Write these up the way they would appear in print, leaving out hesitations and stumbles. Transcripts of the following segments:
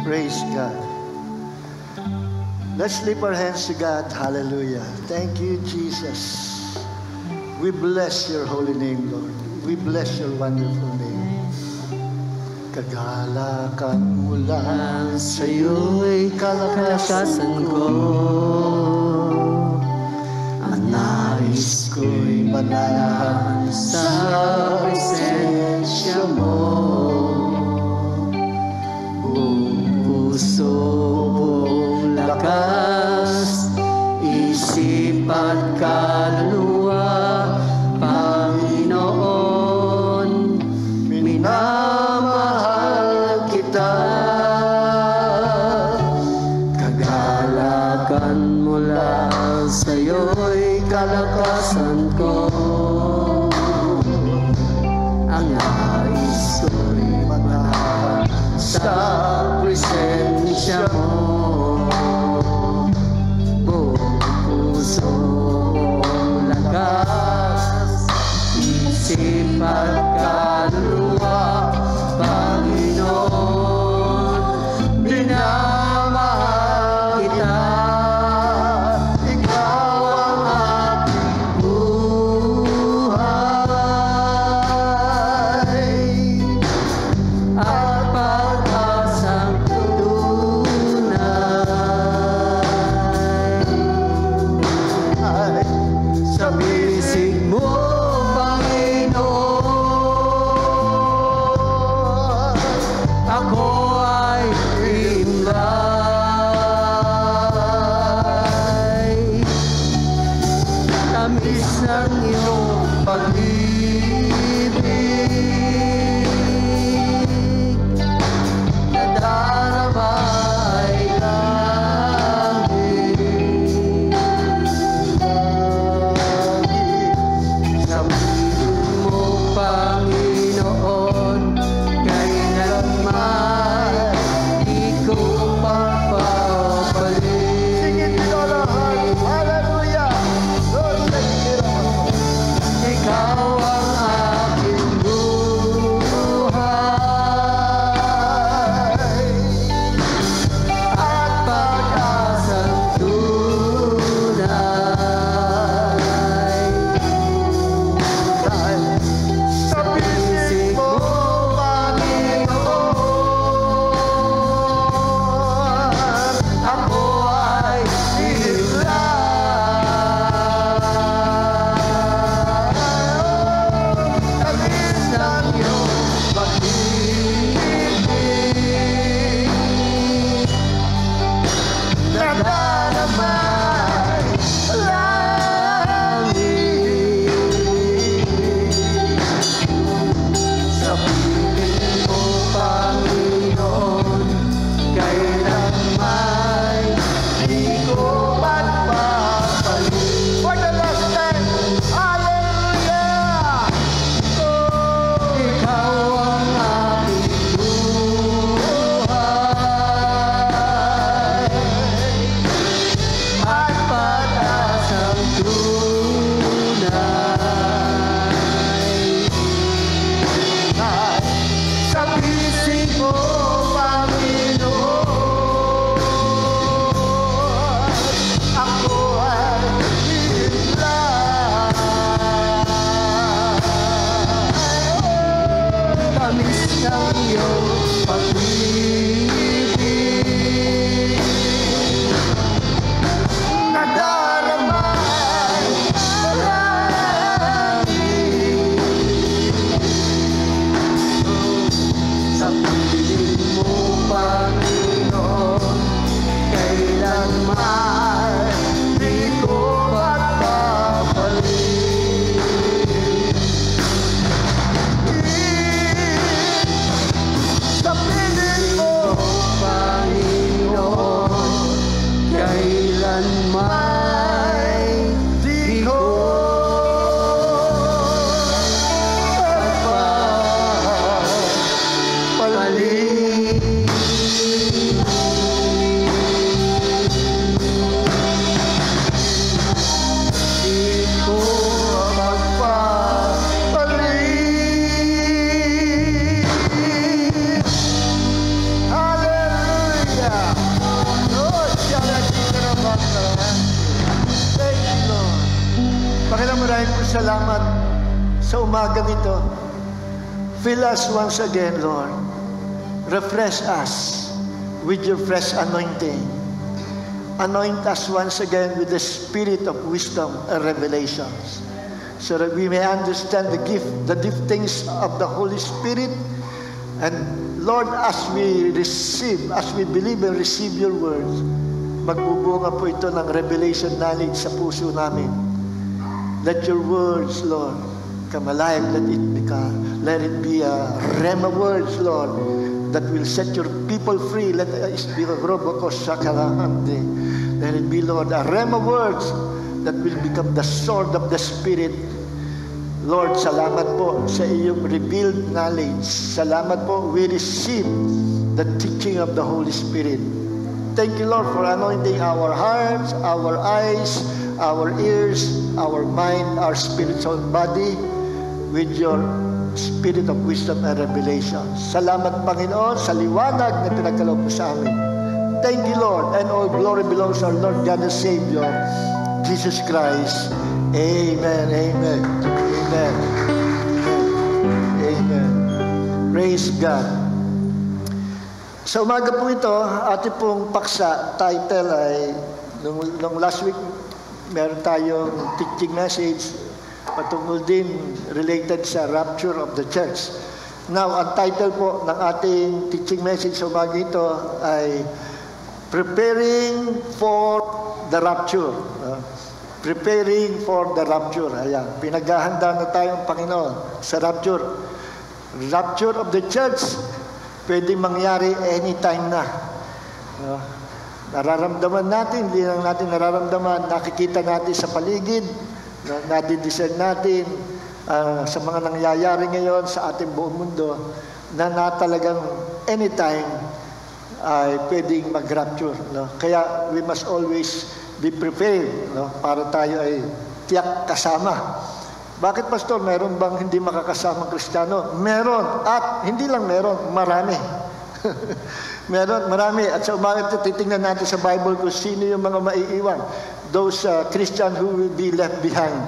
Praise God. Let's lift our hands to God. Hallelujah. Thank you, Jesus. We bless your holy name, Lord. We bless your wonderful name. Kagalakan mo lang sa'yo'y kalakasan ko. Ang nais ko'y manahan sa presensya mo. Buong puso, buong lakas, isip at kaluluwa, Panginoon, minamahal kita. Kagalakan mula sa'yo'y kalakasan ko. Ang nais ko'y manahan sa presensya mo. Buong puso, lakas, isip at kaluluwa, Panginoon, minamahal kita. Ikaw ang aking buhay at pag-asang tunay. Sa bisig mo, Panginoon, salamat sa umagang ito. Fill us once again, Lord. Refresh us with your fresh anointing. Anoint us once again with the spirit of wisdom and revelations, so that we may understand the giftings of the Holy Spirit. And Lord, as we believe and receive your words, magbubunga po ito ng revelation knowledge sa puso namin. Let your words, Lord, come alive. Let it be a rhema words, Lord, that will set your people free. Let it be, Lord, a rhema words that will become the sword of the Spirit. Lord, salamat po sa iyong revealed knowledge. Salamat po, we receive the teaching of the Holy Spirit. Thank you, Lord, for anointing our hearts, our eyes, our ears, our mind, our spiritual body with your spirit of wisdom and revelation. Salamat, Panginoon, sa liwanag na pinagkaloob mo sa amin. Thank you, Lord, and all glory belongs to our Lord God and Savior, Jesus Christ. Amen, amen, amen, amen. Praise God. Sa umaga po ito, ating pong paksa, title ay, nung last week, meron tayong teaching message patungkol din related sa rapture of the church. Now, ang title po ng ating teaching message sa umaga ito ay Preparing for the Rapture. Preparing for the rapture. Ayan, pinaghahanda na tayong Panginoon sa rapture. Rapture of the church, pwedeng mangyari anytime na. Nararamdaman natin, hindi lang natin nararamdaman, nakikita natin sa paligid, nadidiscern natin sa mga nangyayari ngayon sa ating buong mundo, na talagang anytime ay pwedeng mag-rapture. No? Kaya we must always be prepared, no? Para tayo ay tiyak kasama. Bakit, Pastor? Meron bang hindi makakasamang Kristiyano? Meron. At hindi lang meron, marami. Meron, marami. At sa umaga titingnan natin sa Bible kung sino yung mga maiiwan. Those Christians who will be left behind.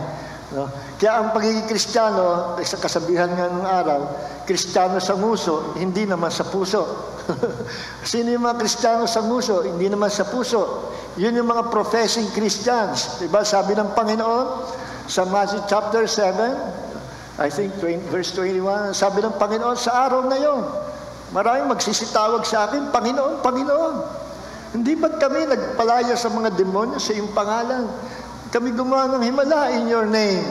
No? Kaya ang pagiging Kristiyano, sa kasabihan nga ng araw, Kristiyano sa nguso, hindi naman sa puso. Sino yung mga Kristiyano sa nguso? Hindi naman sa puso. Yun yung mga professing Christians. Diba? Sabi ng Panginoon sa Matthew chapter 7, I think verse 21, sabi ng Panginoon, sa araw na yon, maraming magsisitawag sa akin, Panginoon, Panginoon. Hindi ba't kami nagpalaya sa mga demonyo sa iyong pangalan? Kami gumawa ng himala in your name.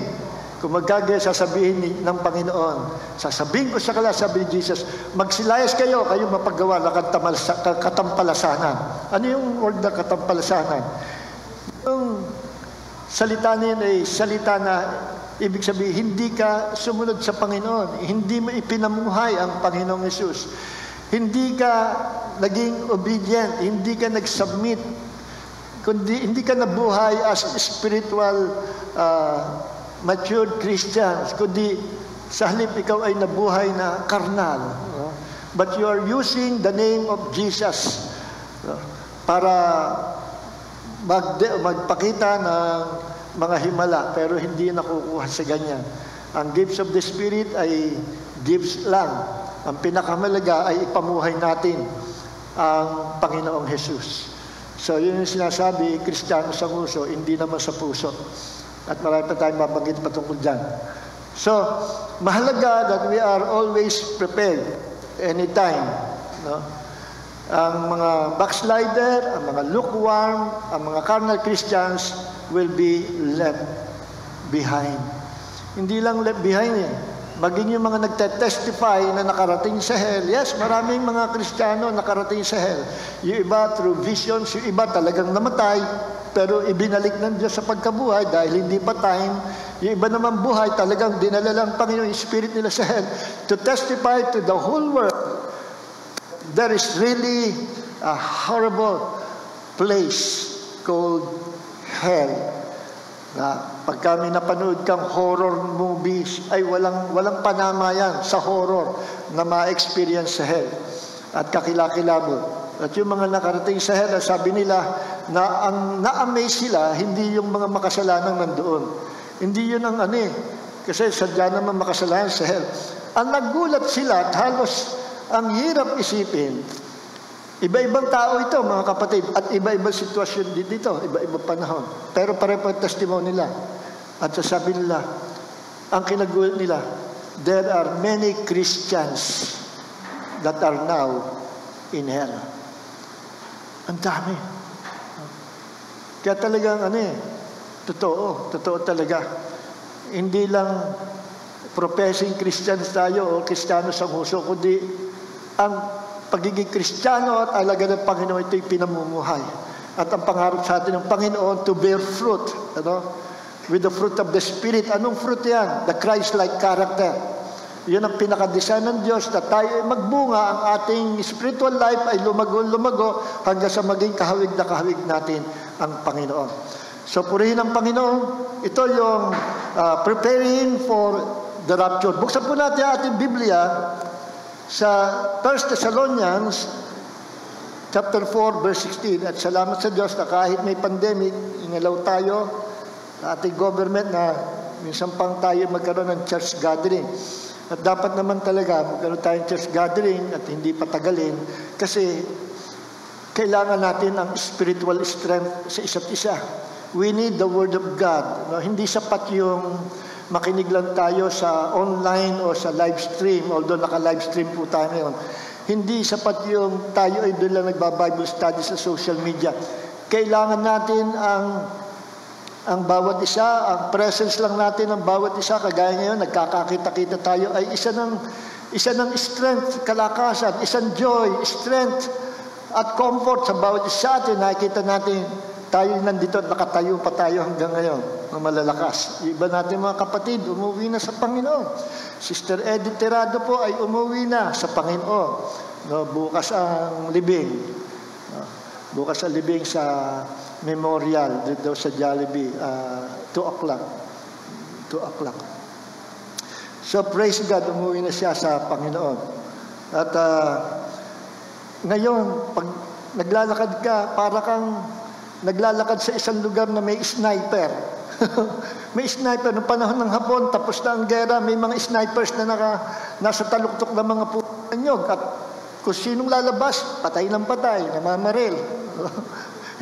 Kung magkagaya, sasabihin ng Panginoon, sasabihin ko sa kanila, sabi ni Jesus, magsilayas kayo, kayo mapagawa ng katampalasanan. Ano yung word na katampalasanan? Yung salita niya ay salita na ibig sabihin, hindi ka sumunod sa Panginoon, hindi mo ipinamuhay ang Panginoong Jesus, hindi ka naging obedient, hindi ka nag-submit, kundi hindi ka nabuhay as spiritual matured Christians, kundi sa halip ikaw ay nabuhay na karnal. But you are using the name of Jesus para magpakita ng mga himala, pero hindi nakukuha sa ganyan. Ang gifts of the Spirit ay gifts lang. Ang pinakamalaga ay ipamuhay natin ang Panginoong Jesus. So yun yung sinasabi, Kristiyano sa nguso, hindi naman sa puso. At marami pa tayong mabanggit patungkol dyan. So, mahalaga that we are always prepared anytime. No? Ang mga backslider, ang mga lukewarm, ang mga carnal Christians will be left behind. Hindi lang left behind eh. Maging yung mga nagtetestify na nakarating sa hell. Yes, maraming mga Kristiyano nakarating sa hell. Yung iba through visions, yung iba talagang namatay, pero ibinalik ng Diyos sa pagkabuhay dahil hindi pa time. Yung iba naman buhay, talagang dinala lang Panginoon yung spirit nila sa hell to testify to the whole world. There is really a horrible place called hell. Na pag kami napanood kang horror movies, ay walang panama yan sa horror na ma-experience sa hell at kakilakilabot. At yung mga nakarating sa hell, sabi nila na ang na-amaze sila, hindi yung mga makasalanang nandoon. Hindi yun ang kasi sadya naman makasalanan sa hell. Ang nagulat sila at halos ang hirap isipin, iba-ibang tao ito, mga kapatid, at iba-ibang sitwasyon dito, iba-ibang panahon. Pero pare-pareho testimony nila. At sasabi nila, ang kinagulat nila, there are many Christians that are now in hell. Ang dami. Kaya talagang totoo talaga. Hindi lang professing Christians tayo o Kristiyano sa huso, kundi ang pagiging Kristiyano at alaga ng Panginoon, ito'y pinamumuhay. At ang pangarap sa atin ng Panginoon to bear fruit, with the fruit of the Spirit. Anong fruit yan? The Christ-like character. Yun ang pinaka-design ng Diyos, na tayo ay magbunga, ang ating spiritual life ay lumago hanggang sa maging kahawig na kahawig natin ang Panginoon. So purihin ang Panginoon. Ito yung preparing for the rapture. Buksan po natin ang ating Biblia sa 1 Thessalonians chapter 4 verse 16. At salamat sa Diyos na kahit may pandemic, inalaw tayo sa ating government na minsan pang tayo magkaroon ng church gathering. At dapat naman talaga magkaroon tayong church gathering at hindi patagalin kasi kailangan natin ang spiritual strength sa isa't isa. We need the Word of God. Hindi sapat yung makinig lang tayo sa online o sa live stream, although naka-live stream po tayo ngayon. Hindi sapat yung tayo ay doon lang nagba-Bible study sa social media. Kailangan natin ang bawat isa, ang presence lang natin ng bawat isa, kagaya ngayon, nagkakakita-kita tayo, ay isa ng strength, kalakasan, isang joy, strength, at comfort sa bawat isa atin. Nakikita natin, tayo nandito at nakatayo pa tayo hanggang ngayon, ng malalakas. Iba natin mga kapatid, umuwi na sa Panginoon. Sister Edith Terado po ay umuwi na sa Panginoon. Bukas ang libing. Bukas ang libing sa memorial dito sa Jollibee, 2 o'clock. So praise God, umuwi na siya sa Panginoon. At ngayon, pag naglalakad ka, para kang naglalakad sa isang lugar na may sniper. May sniper. Noong panahon ng Hapon, tapos na ang gera, may mga snipers na nasa taluktok ng mga punyog. At kung sinong lalabas, patay ng patay, namamaril.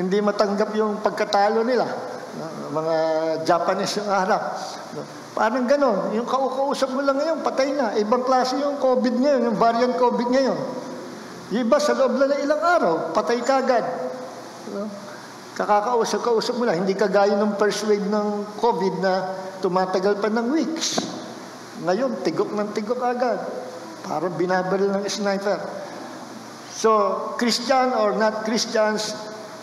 Hindi matanggap yung pagkatalo nila. Mga Japanese yung harap. Parang gano'n. Yung kausap mo lang ngayon, patay na. Ibang klase yung COVID ngayon, yung variant COVID ngayon. Yung iba, sa loob na ilang araw, patay kagad. Kakakausap mo lang. Hindi kagaya ng first wave ng COVID na tumatagal pa ng weeks. Ngayon, tigok ng tigok agad. Parang binabaril ng sniper. So, Christian or not Christians,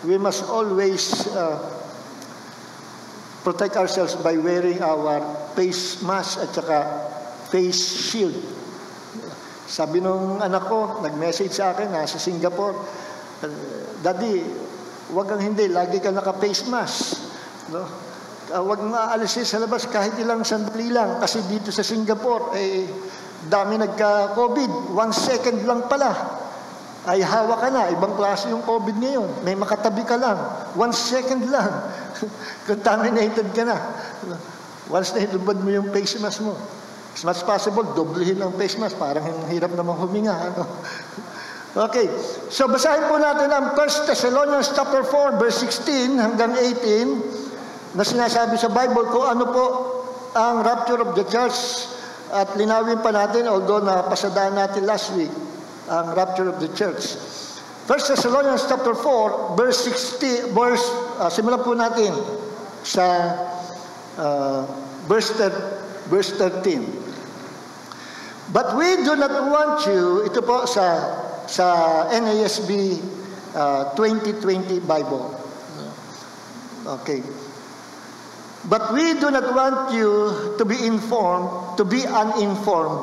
we must always protect ourselves by wearing our face mask at saka face shield. Sabi nung anak ko, nag-message sa akin, nasa Singapore, Daddy, wag kang hindi, lagi ka naka-face mask. No? Wag nga aalisin sa labas kahit ilang sandali lang. Kasi dito sa Singapore, dami nagka-COVID. 1 second lang pala. Ay hawa ka na. Ibang klase yung COVID ngayon. May makatabi ka lang. 1 second lang. Contaminated ka na. Once na hinubad mo yung face mask mo. As much as possible, doblehin ang face mask. Parang hirap namang huminga. Ano? Okay. So, basahin po natin ang 1 Thessalonians chapter 4, verse 16 hanggang 18 na sinasabi sa Bible kung ano po ang rapture of the church. At linawin pa natin, although napasadaan natin last week, ang rapture of the church. 1 Thessalonians chapter 4, verse 16, simulan po natin sa verse 13. But we do not want you, ito po sa NASB 2020 Bible. Okay. But we do not want you to be uninformed,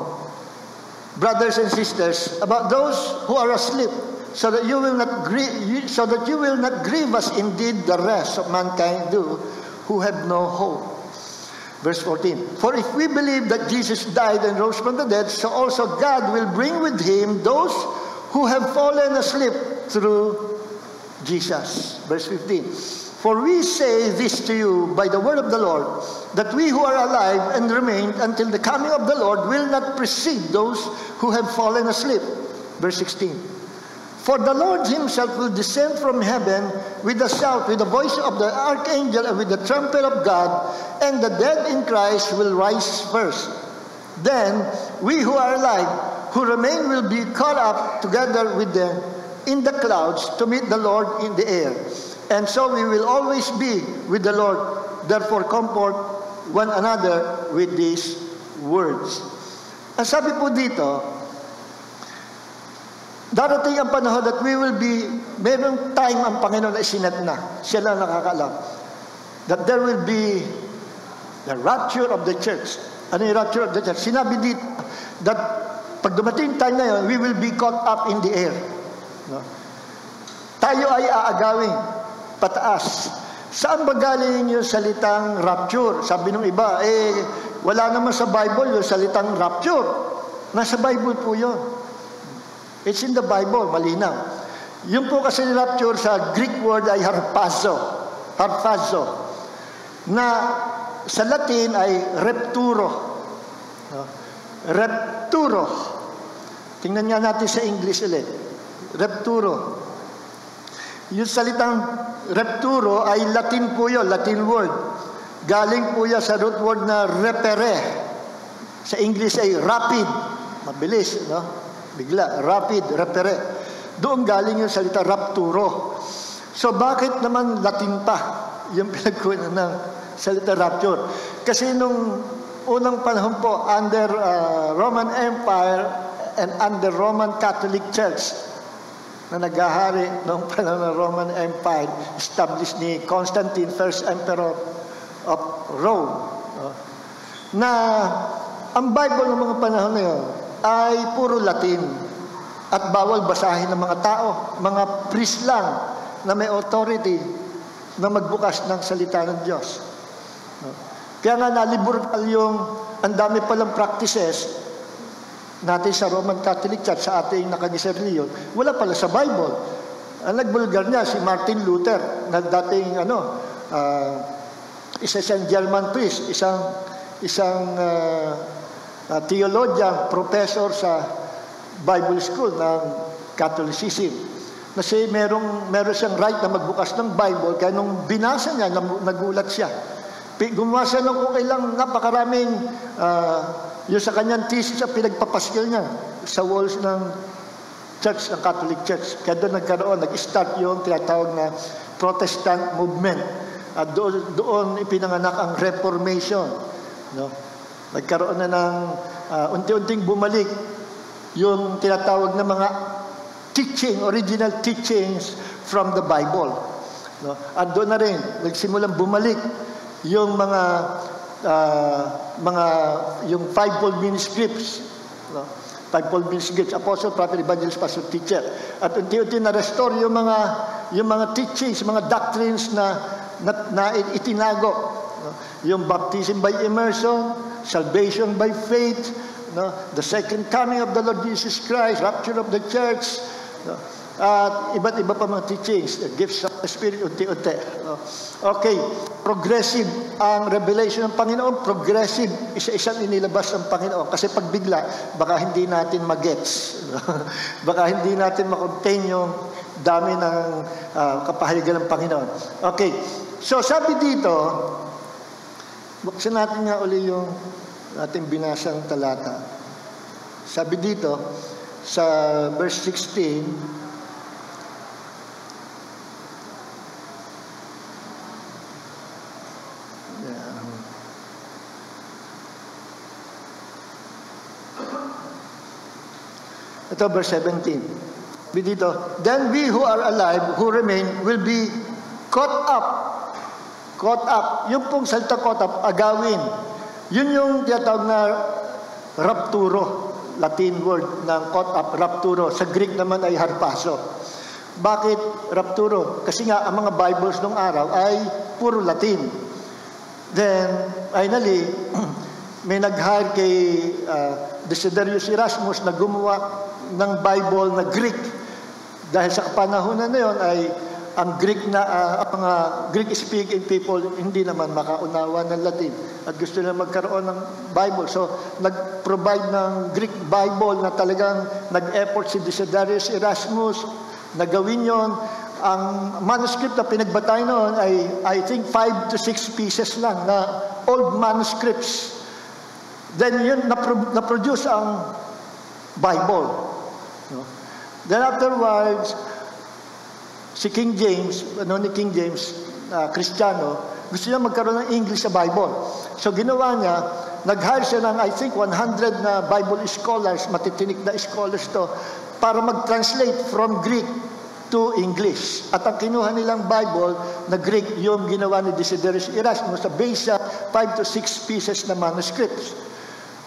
brothers and sisters, about those who are asleep, so that you will not grieve as indeed the rest of mankind do, who have no hope. Verse 14. For if we believe that Jesus died and rose from the dead, so also God will bring with him those who have fallen asleep through Jesus. Verse 15. For we say this to you by the word of the Lord, that we who are alive and remain until the coming of the Lord will not precede those who have fallen asleep. Verse 16. For the Lord himself will descend from heaven with a shout, with the voice of the archangel, and with the trumpet of God, and the dead in Christ will rise first. Then we who are alive, who remain, will be caught up together with them in the clouds to meet the Lord in the air. And so we will always be with the Lord. Therefore, comfort one another with these words. Ang sabi po dito, darating ang panahon that we will be, mayroong time ang Panginoon na isinet na. Siya lang nakakaalam. That there will be the rapture of the church. Ano yung rapture of the church? Sinabi dito that pag dumating time na yun, we will be caught up in the air. No? Tayo ay aagawin pataas. Saan ba galing yung salitang rapture? Sabi nung iba, wala naman sa Bible yung salitang rapture. Nasa Bible po yun. It's in the Bible, malinaw. Yung po kasi rapture sa Greek word ay harpazo. Harpazo. Na sa Latin ay repturo. Repturo. Tingnan nga natin sa English ulit. Repturo. Yung salitang repturo ay Latin po yun, Latin word. Galing po yan sa root word na repere. Sa English ay rapid. Mabilis, no? Bigla, rapid, repere. Doon galing yung salita rapturo. So bakit naman Latin pa yung pinagkunan ng salita rapture? Kasi nung unang panahon po, under Roman Empire and under Roman Catholic Church, na naghahari noong panahon ng Roman Empire, established ni Constantine, first emperor of Rome, na ang Bible ng mga panahon na yun ay puro Latin at bawal basahin ng mga tao, mga priest lang na may authority na magbukas ng salita ng Diyos. Kaya nga nalibur yung ang dami palang practices natin sa Roman Catholic Church, sa ating nakagisar reliyon, wala pala sa Bible. Ang nagbulgar niya, si Martin Luther, na dating isa siyang German priest, isang theologian, professor sa Bible School ng Catholicism. Kasi meron siyang right na magbukas ng Bible, kaya nung binasa niya, nagulat siya. Gumawa siya ng kung kailang napakaraming yung sa kanyang thesis na pinagpapaskil niya sa walls ng church, ng Catholic Church. Kaya doon nag-start yung tinatawag na Protestant movement. At doon ipinanganak ang Reformation. No? Nagkaroon na ng unti-unting bumalik yung tinatawag na mga teaching, original teachings from the Bible. No? At doon na rin, nagsimulang bumalik yung yung fivefold manuscripts, no? Fivefold manuscripts, apostle, prophet, evangelist, pastor, teacher. At unti-unti na-restore yung mga teachings, mga doctrines na itinago, no? Yung baptism by immersion, salvation by faith, no? The second coming of the Lord Jesus Christ, rapture of the church, no? At iba't iba pa mga teachings, the gifts of the Spirit, unti-unti. Okay, progressive ang revelation ng Panginoon, progressive, isa-isang inilabas ng Panginoon. Kasi pag bigla, baka hindi natin magets. Baka hindi natin makontain yung dami ng kapahayagan ng Panginoon. Okay, so sabi dito, buksan natin nga uli yung ating binasang talata. Sabi dito, sa verse 16, ito, verse 17. Dito, then we who are alive, who remain, will be caught up. Caught up. Yung pong salita caught up, agawin. Yun yung tinatawag na rapturo. Latin word ng caught up, rapturo. Sa Greek naman ay harpazo. Bakit rapturo? Kasi nga, ang mga Bibles nung araw ay puro Latin. Then, finally, may nag-hire kay Desiderius Erasmus na gumawa ng Bible na Greek. Dahil sa kapanahonan na yun ay ang Greek na mga Greek-speaking people hindi naman makaunawa ng Latin at gusto nila magkaroon ng Bible. So, nag-provide ng Greek Bible na talagang nag-effort si Desiderius Erasmus na gawin yon. Ang manuscript na pinagbantay noon ay I think 5 to 6 pieces lang na old manuscripts. Then yun na-produce ang Bible. No? Then afterwards, si King James, ni King James, Kristiyano, gusto niya magkaroon ng English sa Bible. So ginawa niya, nag-hire siya ng I think 100 na Bible scholars, matitinik na scholars to, para mag-translate from Greek to English. At ang kinuha nilang Bible na Greek, yung ginawa ni Desiderius Erasmus sa base sa 5 to 6 pieces na manuscripts.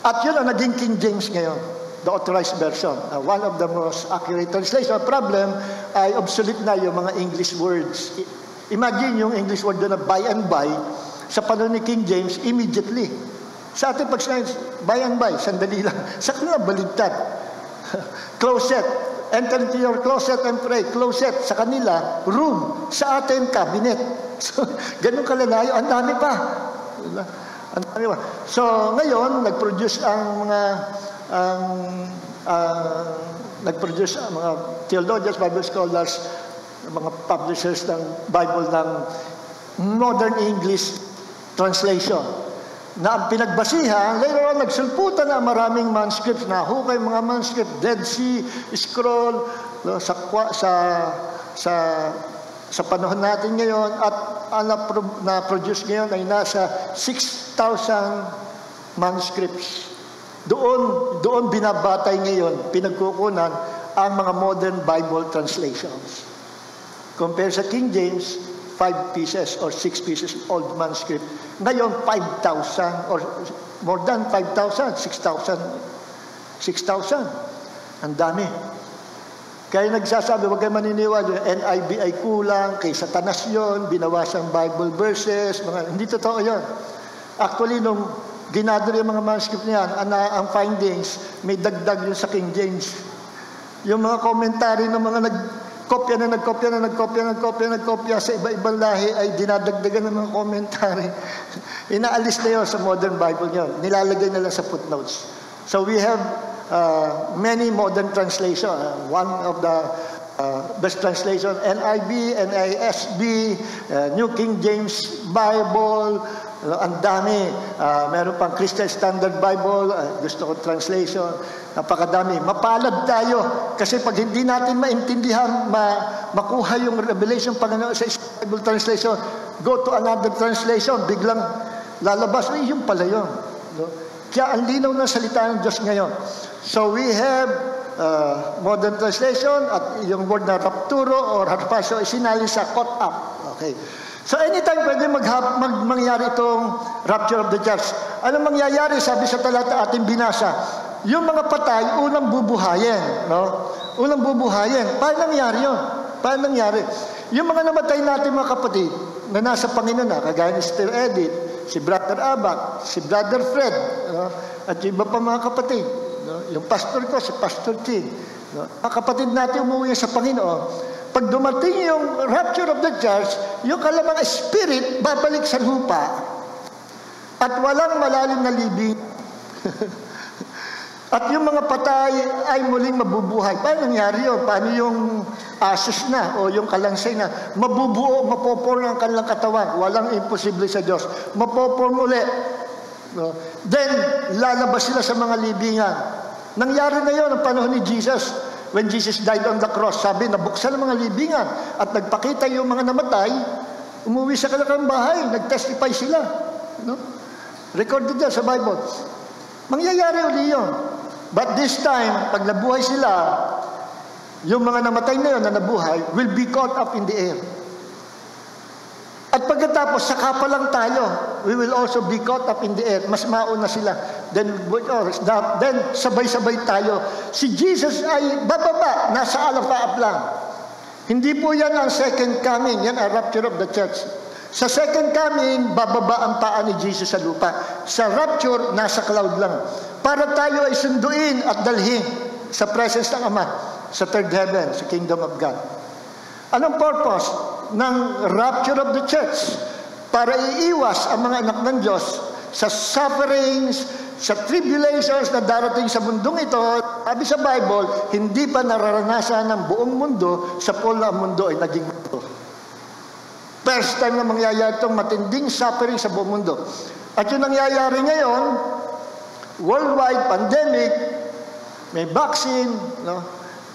At yun ang naging King James ngayon, the authorized version. One of the most accurate translation. Problem ay obsolete na yung mga English words. Imagine yung English word doon na by and by, sa panahon ni King James, immediately. Sa atin pag sinabi, by and by, sandali lang. Sa kanila, baligtad. Closet. Enter into your closet and pray. Closet. Sa kanila, room. Sa atin, cabinet. So, ganun kalalayo. Ang dami pa. So, ngayon, nag-produce ang mga theologians, Bible scholars, mga publishers ng Bible ng modern English translation. Na ang pinagbasihan, later on, nagsulputan na maraming manuscripts, na hukay mga manuscript, Dead Sea Scroll, no, sa panahon natin ngayon, at na-produce ngayon ay nasa 6,000 manuscripts. Doon binabatay ngayon, pinagkukunan ang mga modern Bible translations. Compare sa King James, 5 pieces or 6 pieces old manuscript. Ngayon, 5,000 or more than 5,000, 6,000. Ang dami. Kaya nagsasabi, huwag kayo maniniwala, yung NIV ay kulang, kay Satanas yun, binawasan Bible verses, hindi totoo yun. Actually, nung ginadro yung mga manuscript niyan, ang findings, may dagdag yun sa King James. Yung mga commentary ng mga nagkopya sa iba-ibang lahi ay dinadagdagan ng mga commentary. Inaalis na yun sa modern Bible yun. Nilalagay na lang sa footnotes. So we have many modern translation. One of the best translation, NIV, NASB, New King James Bible, ang dami. Meron pang Christian Standard Bible, gusto ko translation. Napakadami. Mapalad tayo. Kasi pag hindi natin maintindihan, makuha yung revelation Panginoon sa Bible translation, go to another translation, biglang lalabas, ay yung pala yun. No? Kaya ang linaw ng salita ng Diyos ngayon. So we have modern translation at yung word na rapturo or harpazo ay sinali sa caught up. Okay. So anytime pwede mangyari itong rapture of the church. Anong mangyayari? Sabi sa talata ating binasa, yung mga patay, unang bubuhayin. No? Unang bubuhayin. Paano nangyari yun? Paano nangyari? Yung mga namatay natin mga kapatid, na nasa Panginoon na, kagaya ni Sister Edith, si Brother Abac, si Brother Fred, no? At yung iba pa mga kapatid, no? Yung pastor ko, si Pastor Chin, no? Mga kapatid natin umuwi sa Panginoon. Pag dumating yung rapture of the church, yung kalamang spirit babalik sa lupa at walang malalim na libing. At yung mga patay ay muling mabubuhay. Paano nangyari yun? Paano yung asos na o yung kalansay na mabubuo, mapoform ang kanilang katawan? Walang imposible sa Diyos. Mapoform ulit. No? Then, lalabas sila sa mga libingan. Nangyari na yun ang panahon ni Jesus. When Jesus died on the cross, sabi, nabuksan ang mga libingan at nagpakita yung mga namatay, umuwi sa kanilang bahay, nag-testify sila. No? Recorded yan sa Bible. Mangyayari uli yun. But this time, pag nabuhay sila, yung mga namatay na yun na nabuhay will be caught up in the air. At pagkatapos, saka pa lang tayo, we will also be caught up in the air. Mas mauna sila. Then sabay-sabay tayo. Si Jesus ay bababa, nasa alapaap lang. Hindi po yan ang second coming. Yan ang rapture of the church. Sa second coming, bababa ang paa ni Jesus sa lupa. Sa rapture, nasa cloud lang. Para tayo ay sunduin at dalhin sa presence ng Ama, sa third heaven, sa kingdom of God. Anong purpose? ng rapture of the church para iiwas ang mga anak ng Diyos sa sufferings, sa tribulations na darating sa mundong ito. Sabi sa Bible, hindi pa nararanasan ng buong mundo sa polo ang mundo ay naging mundo. First time na mangyayari itong matinding suffering sa buong mundo. At yung nangyayari ngayon, worldwide pandemic, may vaccine, no?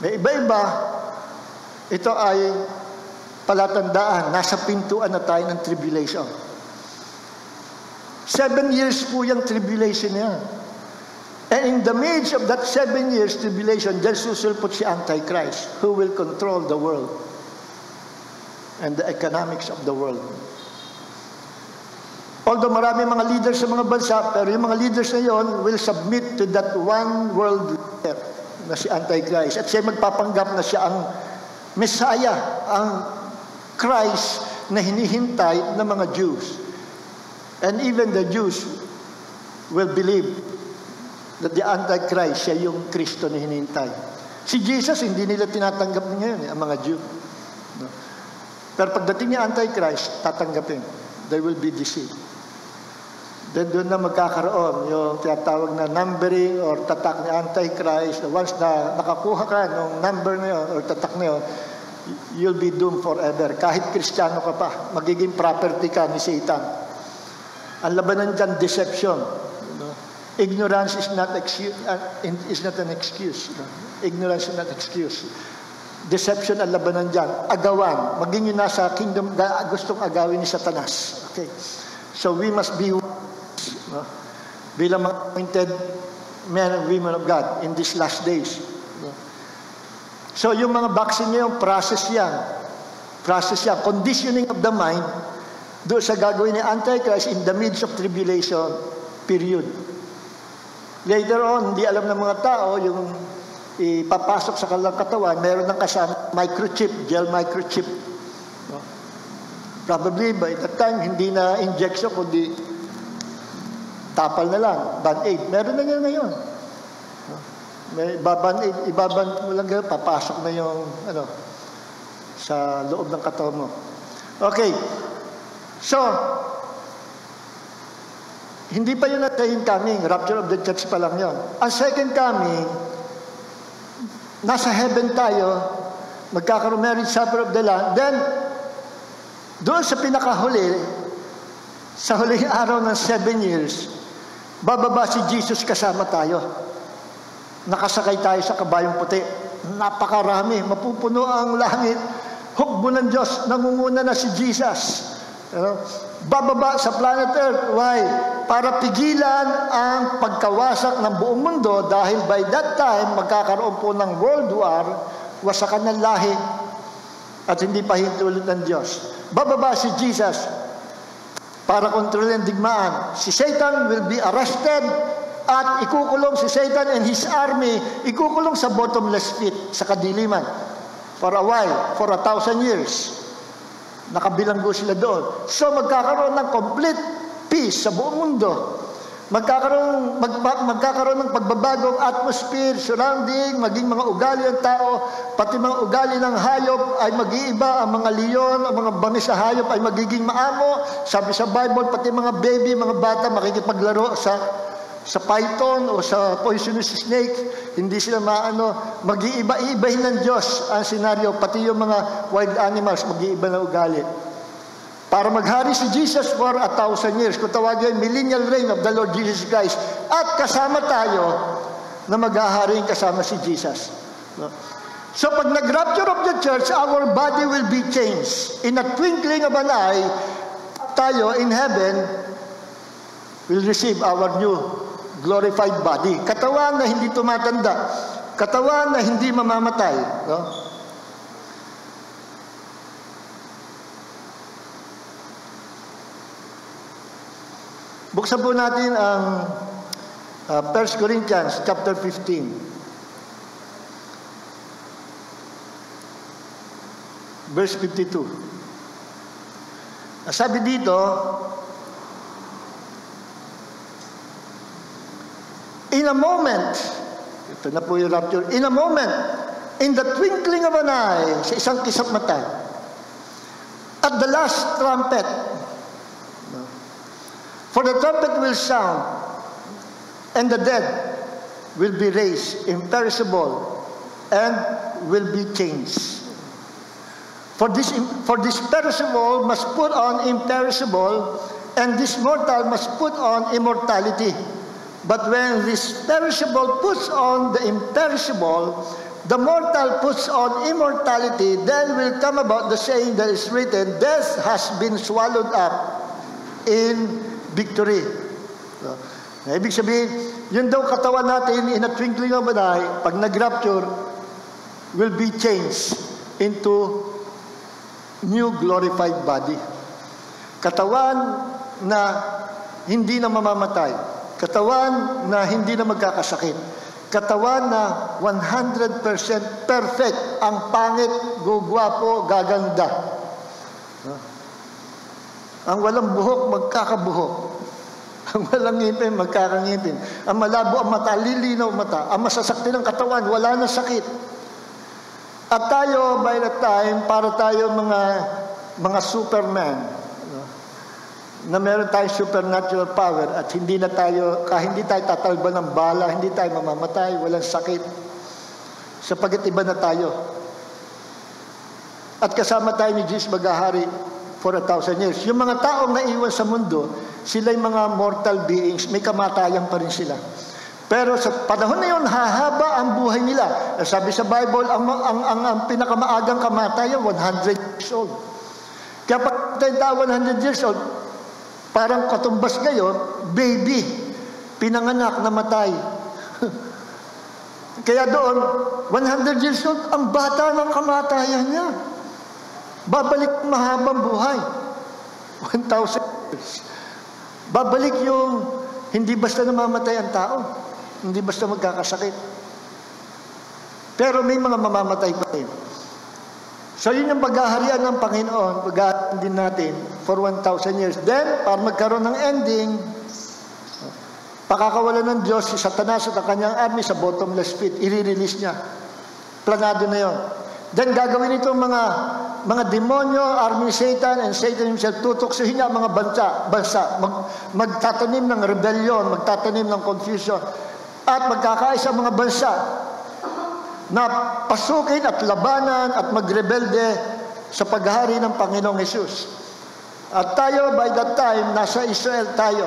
May iba-iba, ito ay palatandaan, nasa pintuan na tayo ng tribulation. 7 years po yung tribulation niya. And in the midst of that 7 years tribulation, there's susulpot si Antichrist who will control the world and the economics of the world. Although marami mga leaders sa mga bansa, pero yung mga leaders na yon will submit to that one world leader na si Antichrist. At siya magpapanggap na siya ang Messiah, ang Christ na hinihintay ng mga Jews. And even the Jews will believe that the Antichrist, siya yung Kristo na hinihintay. Si Jesus, hindi nila tinatanggap ngayon, ang mga Jew. No? Pero pagdating ni Antichrist, tatanggapin. They will be deceived. Then doon na magkakaroon yung tinatawag na numbering or tatak ni Antichrist. Once na nakakuha ka ng number na yun or tatak na yun, you'll be doomed forever. Kahit Kristiyano ka pa, magiging property ka ni Satan. Ang labanan dyan, deception. Ignorance is not an excuse. Ignorance is not excuse. Deception ang labanan dyan. Agawan. Maging yun nasa kingdom, gustong agawin ni Satanas. Okay. So we must be bilang mga appointed men and women of God in these last days. So yung mga vaccine ngayon, process yan. Conditioning of the mind doon sa gagawin ni Antichrist in the midst of tribulation period. Later on, hindi alam ng mga tao, yung ipapasok sa kanilang katawan, meron ng kasama microchip, gel microchip. No? Probably by that time, hindi na injection, kundi tapal na lang, band-aid. Meron na nga ngayon. No? May band-aid, ibaband mo lang gano'n, papasok na yung sa loob ng katawan mo. Okay. So, hindi pa yun at second coming. Rapture of the church pa lang yun. Ang second coming, nasa heaven tayo, magkakaroon marriage supper of the Lamb. Then, doon sa pinakahuli, sa huling araw ng 7 years, bababa si Jesus kasama tayo. Nakasakay tayo sa kabayong puti. Napakarami, mapupuno ang langit. Hukbo ng Diyos, nangunguna na si Jesus. Bababa sa planet Earth. Why? Para pigilan ang pagkawasak ng buong mundo dahil by that time, magkakaroon po ng world war, wasakan ng lahi at hindi pa hintulot ng Diyos. Bababa si Jesus para kontrolin digmaan. Si Satan will be arrested at ikukulong si Satan and his army, ikukulong sa bottomless pit, sa kadiliman. For a while, for 1,000 years. Nakabilanggo sila doon. So magkakaroon ng complete peace sa buong mundo. Magkakaroon ng pagbabagong atmosphere, surrounding, maging mga ugali ng tao, pati mga ugali ng hayop ay mag-iiba, ang mga leon, ang mga bangis sa hayop ay magiging maamo. Sabi sa Bible, pati mga baby, mga bata makikipaglaro sa python o sa poisonous snake, hindi sila mag-iiba-iibahin ng Diyos ang senaryo, pati yung mga wild animals mag-iiba na ugali. Para maghari si Jesus for 1,000 years, kung tawagin millennial reign of the Lord Jesus Christ, at kasama tayo na mag-ahari kasama si Jesus. No? So pag nag-rapture of the church, our body will be changed. In a twinkling of an eye, tayo in heaven will receive our new glorified body. Katawan na hindi tumatanda. Katawan na hindi mamamatay. No? Buksan po natin ang 1 Corinthians chapter 15. Verse 52. Sabi dito, in a moment, ito na po yung rapture, in a moment, in the twinkling of an eye, sa isang kisap mata, at the last trumpet. For the trumpet will sound, and the dead will be raised imperishable and will be changed. For this perishable must put on imperishable, and this mortal must put on immortality. But when this perishable puts on the imperishable, the mortal puts on immortality, then will come about the saying that is written, death has been swallowed up in victory. So, ibig sabihin, yun daw katawan natin in a twinkling of an eye, pag nag-rapture, will be changed into new glorified body. Katawan na hindi na mamamatay. Katawan na hindi na magkakasakit. Katawan na 100% perfect. Ang pangit, gugwapo, gaganda. Ang walang buhok, magkakabuhok. Ang walang ngipin, magkakangipin. Ang malabo ang mata, lilinaw mata. Ang masasakti ng katawan, wala na sakit. At tayo, by the time, para tayo mga superman, na meron tayong supernatural power at hindi tayo tatalba ng bala, hindi tayo mamamatay, walang sakit. Sapagkat iba na tayo. At kasama tayo ni Jesus maghahari for 1,000 years. Yung mga taong naiwan sa mundo, sila'y mga mortal beings, may kamatayan pa rin sila. Pero sa panahon na yun, hahaba ang buhay nila. Sabi sa Bible, ang pinakamaagang kamatayan, 100 years old. Kaya pag tayo 100 years old, parang katumbas ngayon, baby, pinanganak, namatay. Kaya doon, 100 years old, ang bata ng kamatayan niya. Babalik mahabang buhay. 1,000 years. Babalik yung hindi basta namamatay ang tao. Hindi basta magkakasakit. Pero may mga mamamatay pa rin. So yun yung paghaharian ng Panginoon, paghaharian din natin for 1,000 years. Then, para magkaroon ng ending, pakakawalan ng Diyos si Satanas at ang kanyang army sa bottomless pit. I-release niya. Planado na yun. Then gagawin ito mga demonyo, army ni Satan, and Satan himself, tutuksuhin niya ang mga bansa. Magtatanim ng rebellion, magtatanim ng confusion, at magkakaisa ang mga bansa na pasukin at labanan at magrebelde sa paghahari ng Panginoong Jesus. At tayo, by that time, nasa Israel tayo.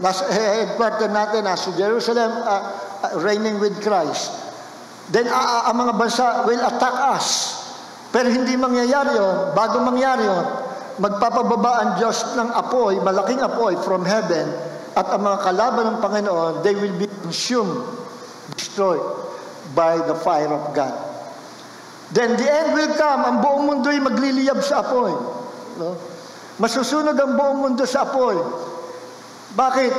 Nasa headquarter natin, nasa Jerusalem, reigning with Christ. Then, ang mga bansa will attack us. Pero hindi mangyayari yun. Bago mangyari yun, magpapababa ang Diyos ng apoy, malaking apoy from heaven, at ang mga kalaban ng Panginoon, they will be consumed, destroyed by the fire of God. Then the end will come. Ang buong mundo'y magliliyab sa apoy. No? Masusunog ang buong mundo sa apoy. Bakit?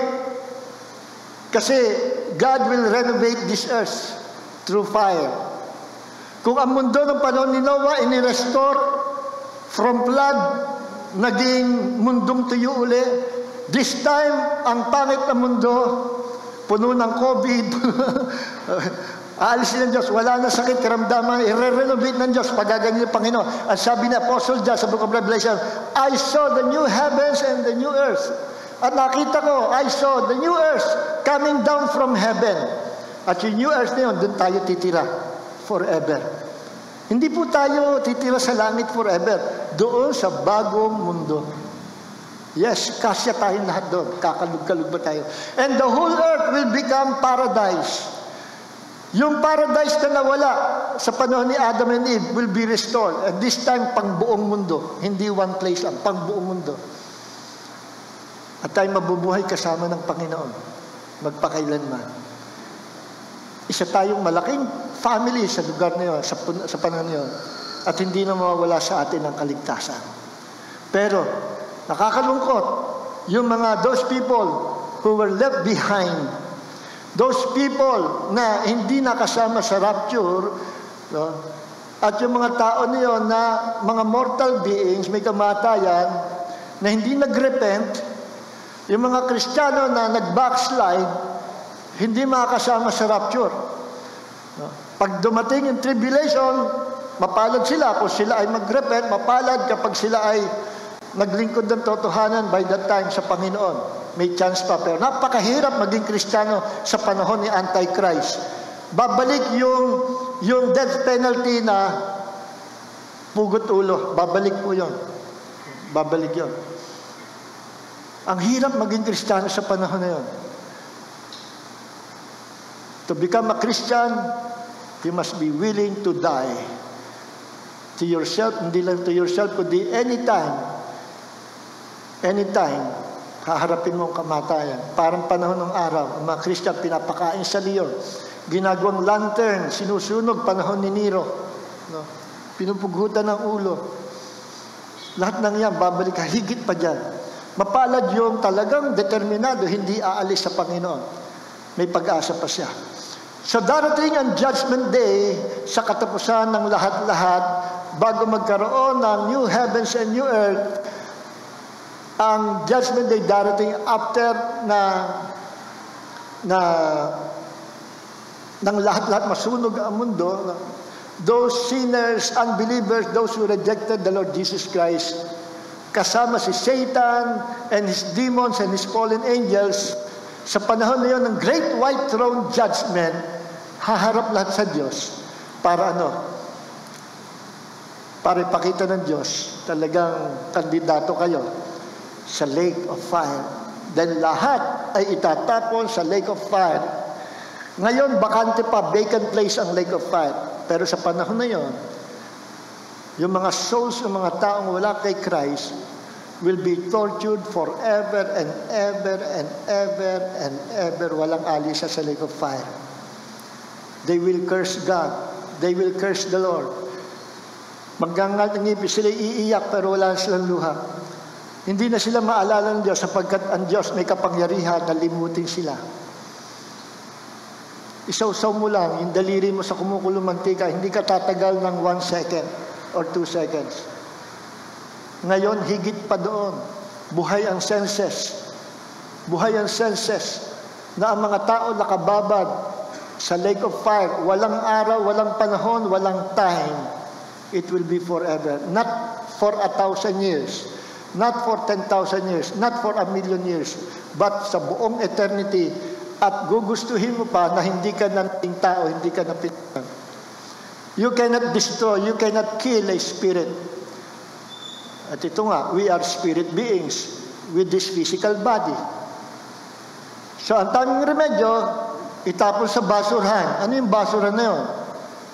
Kasi God will renovate this earth through fire. Kung ang mundo ng panahon ni Noah inirestore from flood, naging mundong tuyo uli, this time, ang pangit na mundo, puno ng COVID, aalisin ng Diyos, wala na sakit, karamdaman, i-renovate ng Diyos, pagaganyan ng Panginoon. Ang sabi ni Apostle John sa Book of Revelation, I saw the new heavens and the new earth. At nakita ko, I saw the new earth coming down from heaven. At yung new earth na yun, doon tayo titira forever. Hindi po tayo titira sa langit forever. Doon sa bagong mundo. Yes, kasya tayong lahat doon. Kakalug-kalug ba tayo? And the whole earth will become paradise. Yung paradise na nawala sa panahon ni Adam and Eve will be restored. And this time, pang buong mundo. Hindi one place lang, pang buong mundo. At tayo mabubuhay kasama ng Panginoon. Magpakailanman. Isa tayong malaking family sa lugar na yun, sa panahon na yun. At hindi na mawawala sa atin ang kaligtasan. Pero, nakakalungkot, yung those people who were left behind, those people na hindi nakasama sa rapture, no? At yung mga tao na yun na mga mortal beings, may kamatayan, na hindi nagrepent, yung mga Kristiyano na nag-backslide, hindi makakasama sa rapture. No? Pag dumating yung tribulation, Mapalad sila kung sila ay mag-repent, mapalad kapag sila ay naglingkod ng totohanan by that time sa Panginoon. May chance pa. Pero napakahirap maging Kristiyano sa panahon ni Antichrist. Babalik yung death penalty na pugot ulo. Babalik po yun. Babalik yun. Ang hirap maging Kristiyano sa panahon na yun. To become a Christian, you must be willing to die. To yourself, hindi lang to yourself, kundi anytime, haharapin mo ang kamatayan. Parang panahon ng araw, ang mga Christian pinapakain sa leon. Ginagawang lantern, sinusunog, panahon ni Nero. No? Pinupugutan ng ulo. Lahat ng yan, babalik ka, higit pa dyan. Mapalad yung talagang determinado, hindi aalis sa Panginoon. May pag-asa pa siya. So darating ang Judgment Day sa katapusan ng lahat-lahat bago magkaroon ng new heavens and new earth. Ang Judgment Day darating after ng lahat-lahat masunog ang mundo. Those sinners, unbelievers, those who rejected the Lord Jesus Christ, kasama si Satan and his demons and his fallen angels, sa panahon na yun ng Great White Throne Judgment, haharap lahat sa Diyos para para ipakita ng Diyos talagang kandidato kayo sa lake of fire. Then lahat ay itatapon sa lake of fire. Ngayon, bakante pa, vacant place ang lake of fire. Pero sa panahon na yon, yung mga souls ng mga taong wala kay Christ will be tortured forever and ever and ever and ever. Walang alisa sa lake of fire. They will curse God. They will curse the Lord. Maggangal ng ngipin, sila iiyak pero wala silang luha. Hindi na sila maalala ng Diyos sapagkat ang Diyos may kapangyarihan na limutin sila. Isaw-saw mo lang, yung daliri mo sa kumukulong mantika, hindi ka tatagal ng 1 second or 2 seconds. Ngayon, higit pa doon. Buhay ang senses. Buhay ang senses na ang mga tao nakababad sa lake of fire. Walang araw, walang panahon, walang time. It will be forever. Not for 1,000 years. Not for 10,000 years. Not for 1,000,000 years. But sa buong eternity. At gugustuhin mo pa na hindi ka nating tao, hindi ka napitang. You cannot destroy, you cannot kill a spirit. At ito nga, we are spirit beings with this physical body. So ang tanging remedyo, itapon sa basurahan. Ano yung basurahan na yun?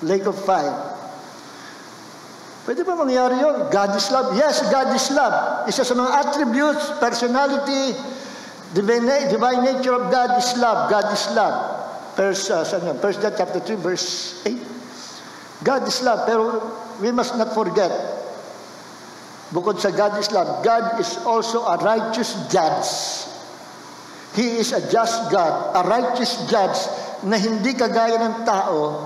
Lake of fire. Pwede ba mangyari yun? God is love? Yes, God is love. Isa sa mga attributes, personality, divine nature of God is love. God is love. First John chapter 3, verse 8. God is love. Pero we must not forget, bukod sa God is love, God is also a righteous judge. He is a just God, a righteous judge na hindi kagaya ng tao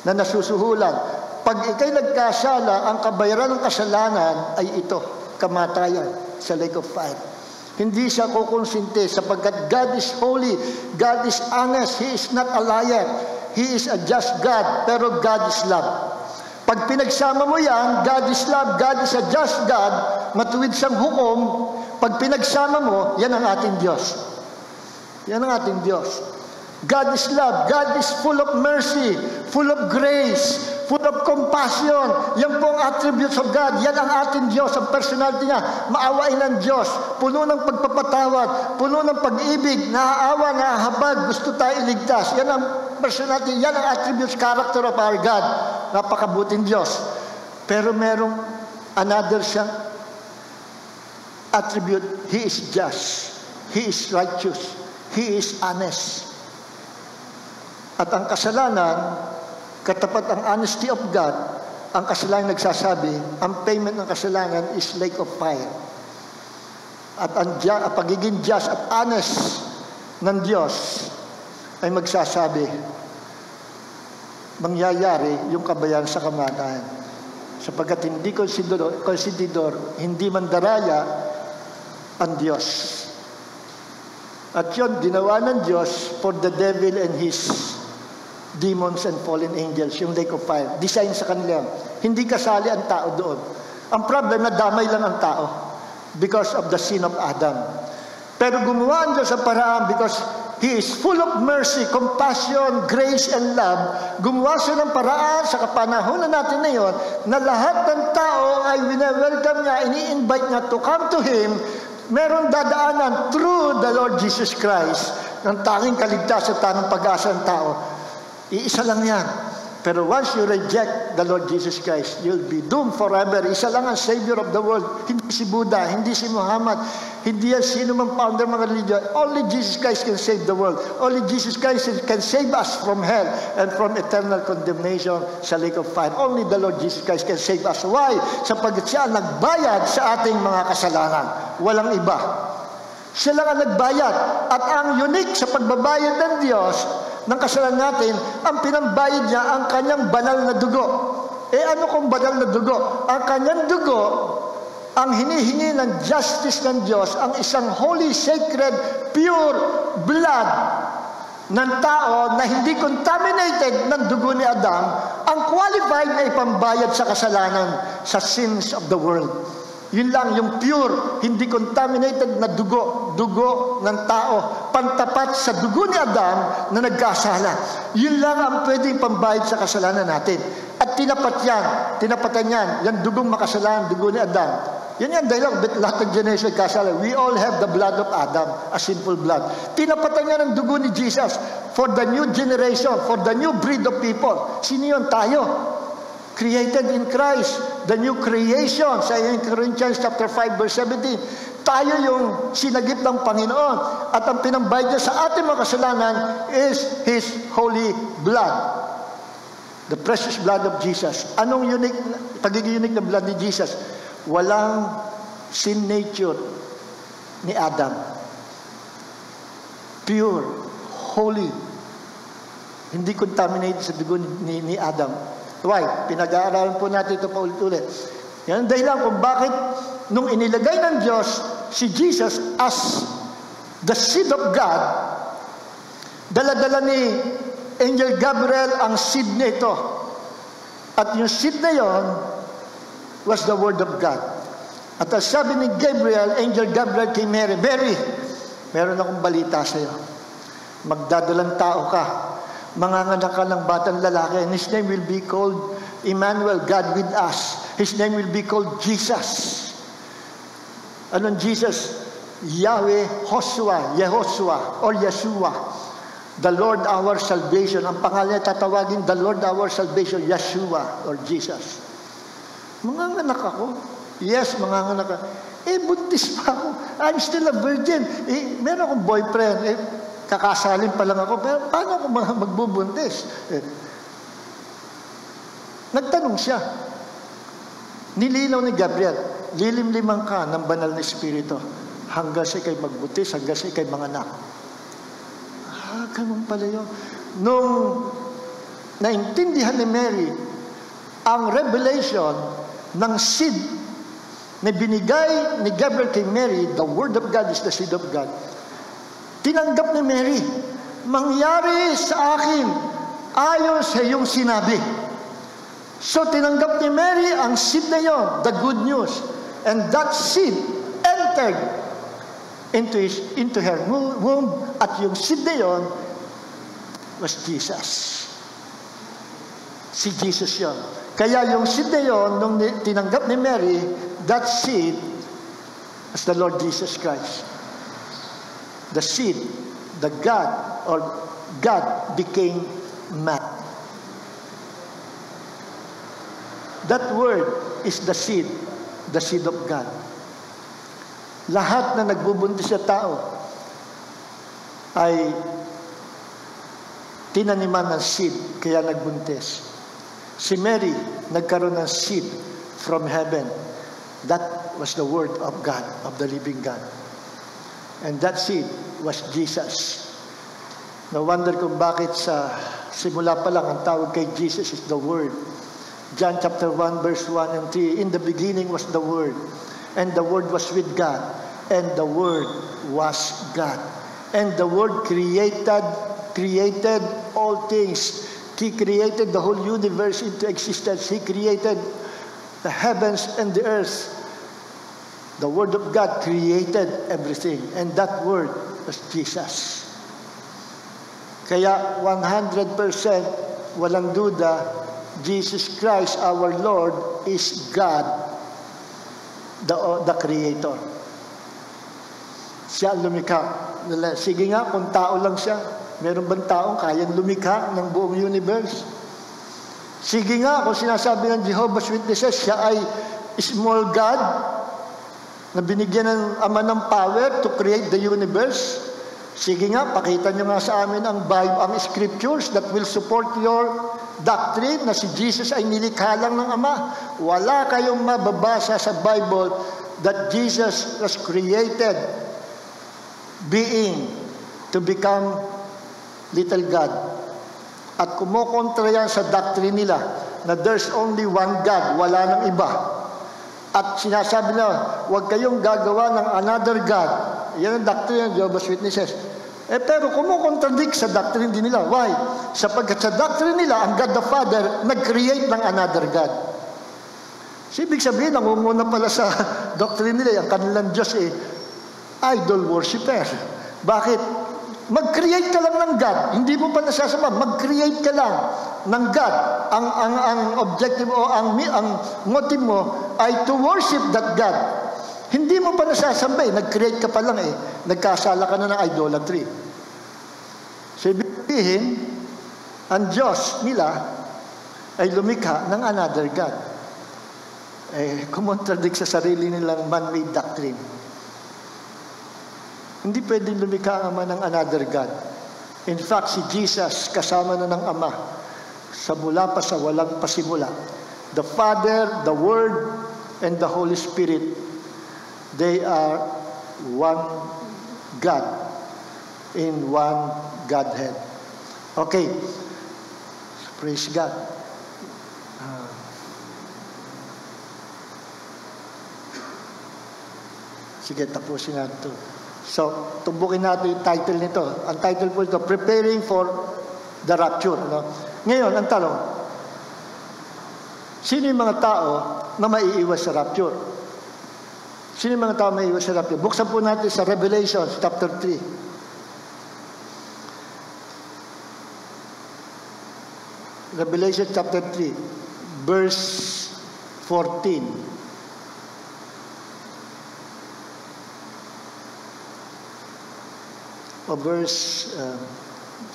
na nasusuhulan. Pag ikay nagkasala, ang kabayaran ng kasalanan ay ito, kamatayan sa lake of fire. Hindi siya kukonsinte sapagkat God is holy, God is honest, He is not a liar. He is a just God, pero God is love. Pag pinagsama mo yan, God is love, God is a just God, matuwid siyang hukom, pag pinagsama mo, yan ang ating Diyos. Yan ang ating Diyos. God is love, God is full of mercy, full of grace, full of compassion. Yan po ang attributes of God. Yan ang ating Diyos, ang personality niya. Maawain ng Diyos, puno ng pagpapatawad, puno ng pag-ibig, naaawa, nahahabag, gusto tayo iligtas. Yan ang personality, yan ang attributes, character of our God. Napakabuting Diyos. Pero merong another siyang attribute. He is just. He is righteous. He is honest. At ang kasalanan, katapat ang honesty of God, ang kasalanan nagsasabi, ang payment ng kasalanan is lake of fire. At ang pagiging just at honest ng Diyos ay magsasabi, mangyayari yung kabayan sa kamatayan. Sapagkat hindi konsididor, hindi mandaraya ang Diyos. At yun, ginawa ng Diyos for the devil and his demons and fallen angels, yung lake of fire. Design sa kanila. Hindi kasali ang tao doon. Ang problem, nadamay lang ang tao because of the sin of Adam. Pero gumawa ang Diyos sa paraan because He is full of mercy, compassion, grace, and love. Gumawa siya ng paraan sa kapanahonan natin na yun na lahat ng tao ay wina-welcome niya, ini-invite niya to come to Him. Meron dadaanan through the Lord Jesus Christ ng tanging kaligtasan, tanging pag-asa ng tao. Iisa lang yan. Pero once you reject the Lord Jesus Christ, you'll be doomed forever. Isa lang ang Savior of the world. Hindi si Buddha, hindi si Muhammad, hindi yan sino mang founder mga religion. Only Jesus Christ can save the world. Only Jesus Christ can save us from hell and from eternal condemnation sa lake of fire. Only the Lord Jesus Christ can save us. Why? Sapagkat siya nagbayad sa ating mga kasalanan. Walang iba. Siya lang ang nagbayad. At ang unique sa pagbabayad ng Diyos ng kasalanan natin, ang pinambayad niya ang kanyang banal na dugo. Ano kung banal na dugo? Ang kanyang dugo, ang hinihingi ng justice ng Diyos, ang isang holy, sacred, pure blood ng tao na hindi contaminated ng dugo ni Adam, ang qualified na ipambayad sa kasalanan, sa sins of the world. Yun lang, yung pure, hindi contaminated na dugo ng tao, pantapat sa dugo ni Adam na nagkasala. Yun lang ang pwedeng pambayad sa kasalanan natin. At tinapatan yan, yung dugong makasalanan, dugo ni Adam. Yan yan, dahil lahat ng generation kasala. We all have the blood of Adam, a sinful blood. Tinapatan niya ng dugo ni Jesus for the new generation, for the new breed of people. Sino yun? Tayo. Created in Christ, the new creation. Sa Corinthians chapter 5 verse 17, tayo yung sinagip ng Panginoon. At ang pinambayad niya sa ating mga kasalanan is His holy blood. The precious blood of Jesus. Anong pagiging unique ng blood ni Jesus? Walang sin nature ni Adam. Pure, holy. Hindi contaminated sa dugo ni Adam. Why? Pinag-aaralan po natin ito paulit-ulit. Yan ang dahilan kung bakit nung inilagay ng Diyos si Jesus as the seed of God, dala-dala ni Angel Gabriel ang seed na ito. At yung seed na yon was the Word of God. At ang sabi ni Gabriel, Angel Gabriel kay Mary, Mary, meron akong balita sa iyo. Magdadalang tao ka. Manganganak ka ng batang lalaki, and His name will be called Emmanuel, God with us. His name will be called Jesus. Anong Jesus? Yahweh, Yehoshua, or Yeshua. The Lord our salvation. Ang pangalan niya tatawagin, the Lord our salvation, Yeshua, or Jesus. Manganganak ako? Yes, manganganak ako. Buntis pa ako. I'm still a virgin. Meron akong boyfriend. Kakasalin pa lang ako, pero paano ako magbubuntis? Nagtanong siya. Nilinaw ni Gabriel, lilim-limang ka ng banal na Espiritu hanggang siya kay magbutis, hanggang siya kay manganak. Ganun pala yun. Nung naintindihan ni Mary ang revelation ng seed na binigay ni Gabriel kay Mary, the Word of God is the seed of God. Tinanggap ni Mary, mangyari sa akin ayon sa iyong sinabi. So tinanggap ni Mary ang seed na yon, the good news. And that seed entered into her womb. At yung seed na yon was Jesus. Si Jesus yon. Kaya yung seed na yon, nung tinanggap ni Mary, that seed was the Lord Jesus Christ. The seed, the God, or God became man. That word is the seed of God. Lahat na nagbubuntis sa tao ay tinaniman ng seed, kaya nagbuntis. Si Mary, nagkaroon ng seed from heaven. That was the word of God, of the living God. And that seed was Jesus. No wonder kung bakit sa simula pa lang ang tawag kay Jesus is the Word. John chapter 1 verse 1 and 3, in the beginning was the Word, and the Word was with God, and the Word was God. And the Word created all things. He created the whole universe into existence. He created the heavens and the earth. The Word of God created everything. And that Word was Jesus. Kaya 100% walang duda, Jesus Christ, our Lord, is God, the Creator. Siya lumikha. Sige nga, kung tao lang siya, meron bang taong kayang lumikha ng buong universe? Sige nga, kung sinasabi ng Jehovah's Witnesses, siya ay small God, na binigyan ng Ama ng power to create the universe. Sige nga, pakita nyo nga sa amin ang Bible, ang scriptures that will support your doctrine na si Jesus ay nilikha lang ng Ama. Wala kayong mababasa sa Bible that Jesus was created being to become little God. At kumukontra yan sa doctrine nila na there's only one God, wala nang iba. At sinasabi nila, huwag kayong gagawa ng another God. Yan ang doctrine ng Jehovah's Witnesses. Pero kumukontradict sa doctrine din nila. Why? Sapagkat sa doctrine nila, ang God the Father nag-create ng another God. So, ibig sabihin, nangunguna pala sa doctrine nila, ang kanilang Diyos idol worshiper. Bakit? Mag-create ka lang ng God. Hindi mo pa nasasama. Mag-create ka lang ng God. Ang objective o ang motive mo ay to worship that God. Hindi mo pa nasasamba Nag-create ka pa lang Nagkasala ka na ng idolatry. So, ibig sabihin, ang Diyos nila ay lumikha ng another God. Kumontradict sa sarili nilang man-made doctrine. Hindi pwedeng lumikha ang Ama ng another God. In fact, si Jesus kasama na ng Ama sa mula pa sa walang pasimula. The Father, the Word, and the Holy Spirit, they are one God in one Godhead. Okay. Praise God. Sige, tapusin natin ito. So, tumbukin natin yung title nito. Ang title po ito, Preparing for the Rapture. No? Ngayon, ang tanong, sino yung mga tao na maiiwas sa rapture? Sino yung mga tao na maiiwas sa rapture? Buksan po natin sa Revelation chapter 3. Revelation chapter 3, verse 14. O verse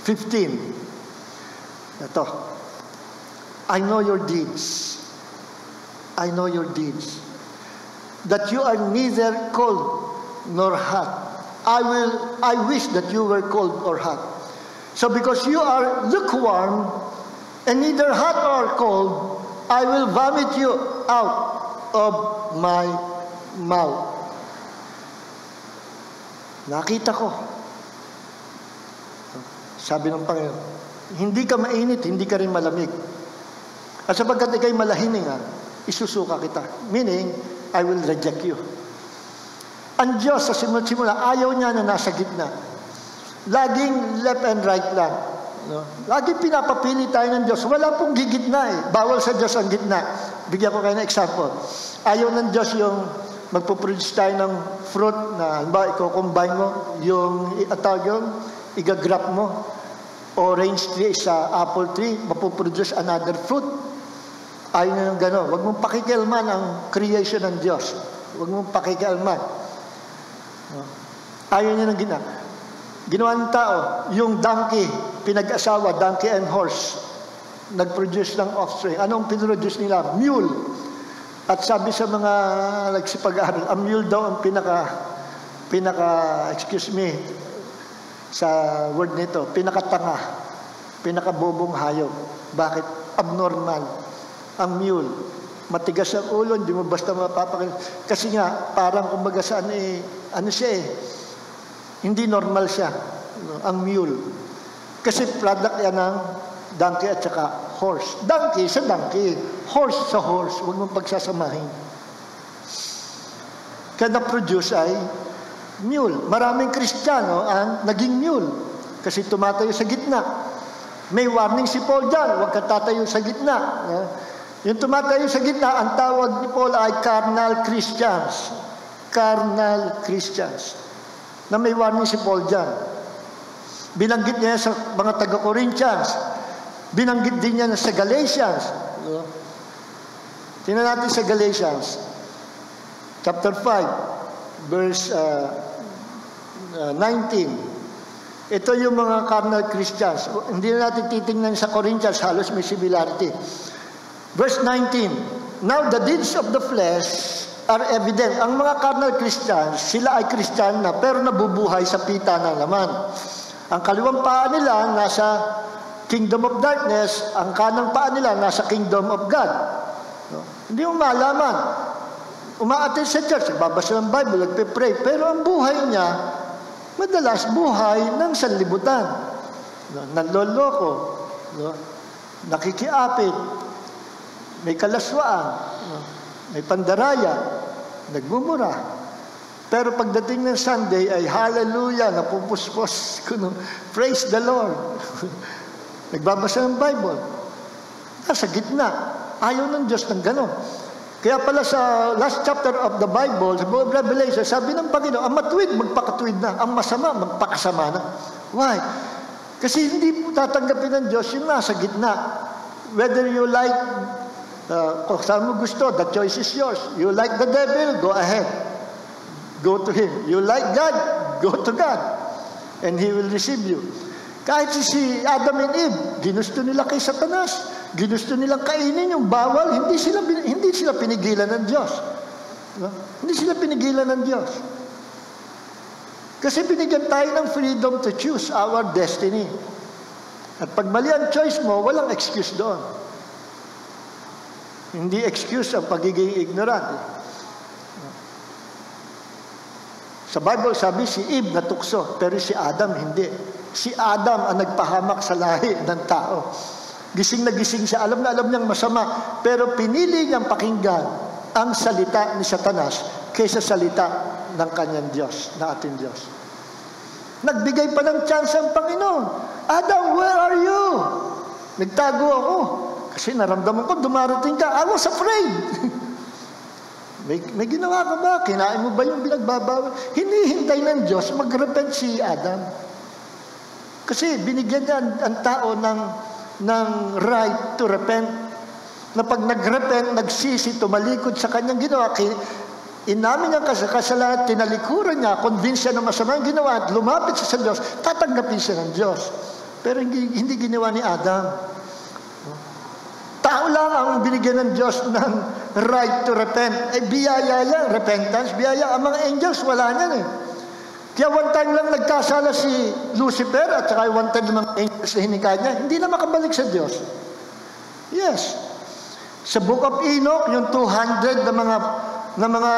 15. Ito. I know your deeds. I know your deeds. That you are neither cold nor hot. I wish that you were cold or hot. So because you are lukewarm and neither hot or cold, I will vomit you out of my mouth. Nakita ko. Sabi ng Panginoon, hindi ka mainit, hindi ka rin malamig. At sapagkat ikay malahining, isusuka kita. Meaning, I will reject you. Ang Diyos sa simula, ayaw niya na nasa gitna. Laging left and right lang. No? Laging pinapapili tayo ng Diyos. Wala pong gigitna Bawal sa Diyos ang gitna. Bigyan ko kayo ng example. Ayaw ng Diyos yung magpuproduce tayo ng fruit na, halimbawa, i-combine mo, yung igagrap mo, orange tree sa apple tree, mapuproduce another fruit. Ayaw na yung gano'n. Huwag mong pakikialman ang creation ng Diyos. Huwag mong pakikialman. Ayaw niya ng ginawa ng tao, yung donkey, pinag-asawa, donkey and horse, nag-produce ng offspring. Anong pinroduce nila? Mule. At sabi sa mga nagsipag-aaral, ang mule daw ang excuse me, sa word nito, pinakatanga, pinakabobong hayop. Bakit? Abnormal. Ang mule, matigas ang ulo, hindi mo basta mapapakin. Kasi nga, parang kumbaga saan hindi normal siya. Ang mule. Kasi product yan ng donkey at saka horse. Donkey sa donkey. Horse sa horse. Huwag mong pagsasamahin. Kaya na-produce ay mule. Maraming Kristiyano ang naging mule kasi tumatayo sa gitna. May warning si Paul dyan, huwag ka tatayo sa gitna. Yung tumatayo sa gitna, ang tawag ni Paul ay carnal Christians. Carnal Christians. Na may warning si Paul dyan. Binanggit niya sa mga taga-Corinthians. Binanggit din niya sa Galatians. Tingnan natin sa Galatians. Chapter 5, verse 19. Ito yung mga carnal Christians. Hindi na natin titingnan sa Corinthians, halos may similarity. Verse 19, now the deeds of the flesh are evident. Ang mga carnal Christians, sila ay Christian na pero nabubuhay sa pita na naman. Ang kaliwang paa nila nasa kingdom of darkness, ang kanang paa nila nasa kingdom of God. Hindi mo malaman. Umaattend sa church, nagbabasa ng Bible, nagpe-pray, pero ang buhay niya, madalas buhay ng sanlibutan. Nanloloko, nakikiapit, may kalaswaan, may pandaraya, nagmumura. Pero pagdating ng Sunday ay hallelujah, napupuspos. Praise the Lord. Nagbabasa ng Bible. Nasa gitna. Ayaw ng Diyos ng gano'n. Kaya pala sa last chapter of the Bible, sa book of Revelation, sabi ng Panginoon, ang matuwid, magpakatuwid na. Ang masama, magpakasama na. Why? Kasi hindi po tatanggapin ng Diyos yung nasa gitna. Whether you like, kung saan mo gusto, the choice is yours. You like the devil, go ahead. Go to him. You like God, go to God. And He will receive you. Kahit si Adam and Eve, ginusto nila kay Satanas. Ginusto nilang kainin yung bawal, hindi sila pinigilan ng Diyos. No? Hindi sila pinigilan ng Diyos. Kasi binigyan tayo ng freedom to choose our destiny. At pag mali ang choice mo, walang excuse doon. Hindi excuse ang pagiging ignorant. Sa Bible, sabi si Eve natukso, pero si Adam hindi. Si Adam ang nagpahamak sa lahi ng tao. Gising na gising siya, alam na alam niyang masama, pero pinili niyang pakinggan ang salita ni Satanas kaysa salita ng kanyang Diyos, na ating Diyos. Nagbigay pa ng chance ang Panginoon. Adam, where are you? Nagtago ako. Kasi naramdaman ko, dumarating ka. I was afraid. may ginawa ka ba? Kinain mo ba yung binagbabawal? Hinihintay ng Diyos, mag-repent si Adam. Kasi binigyan niya ang tao ng right to repent. Na pag nag-repent, nagsisi, tumalikod sa kanyang ginawa, inamin niya kasalanan, tinalikuran niya, convince siya na masama ang ginawa, at lumapit siya sa Diyos, tatanggapin siya ng Diyos. Pero hindi ginawa ni Adam. Tao lang ang binigyan ng Diyos ng right to repent. Biyaya yan, repentance, biyaya. Ang mga angels, wala niyan eh. Kaya one time lang nagkasala si Lucifer at saka one time lang angels na hinikaya niya, hindi na makabalik sa Diyos. Yes. Sa Book of Enoch, yung 200 na mga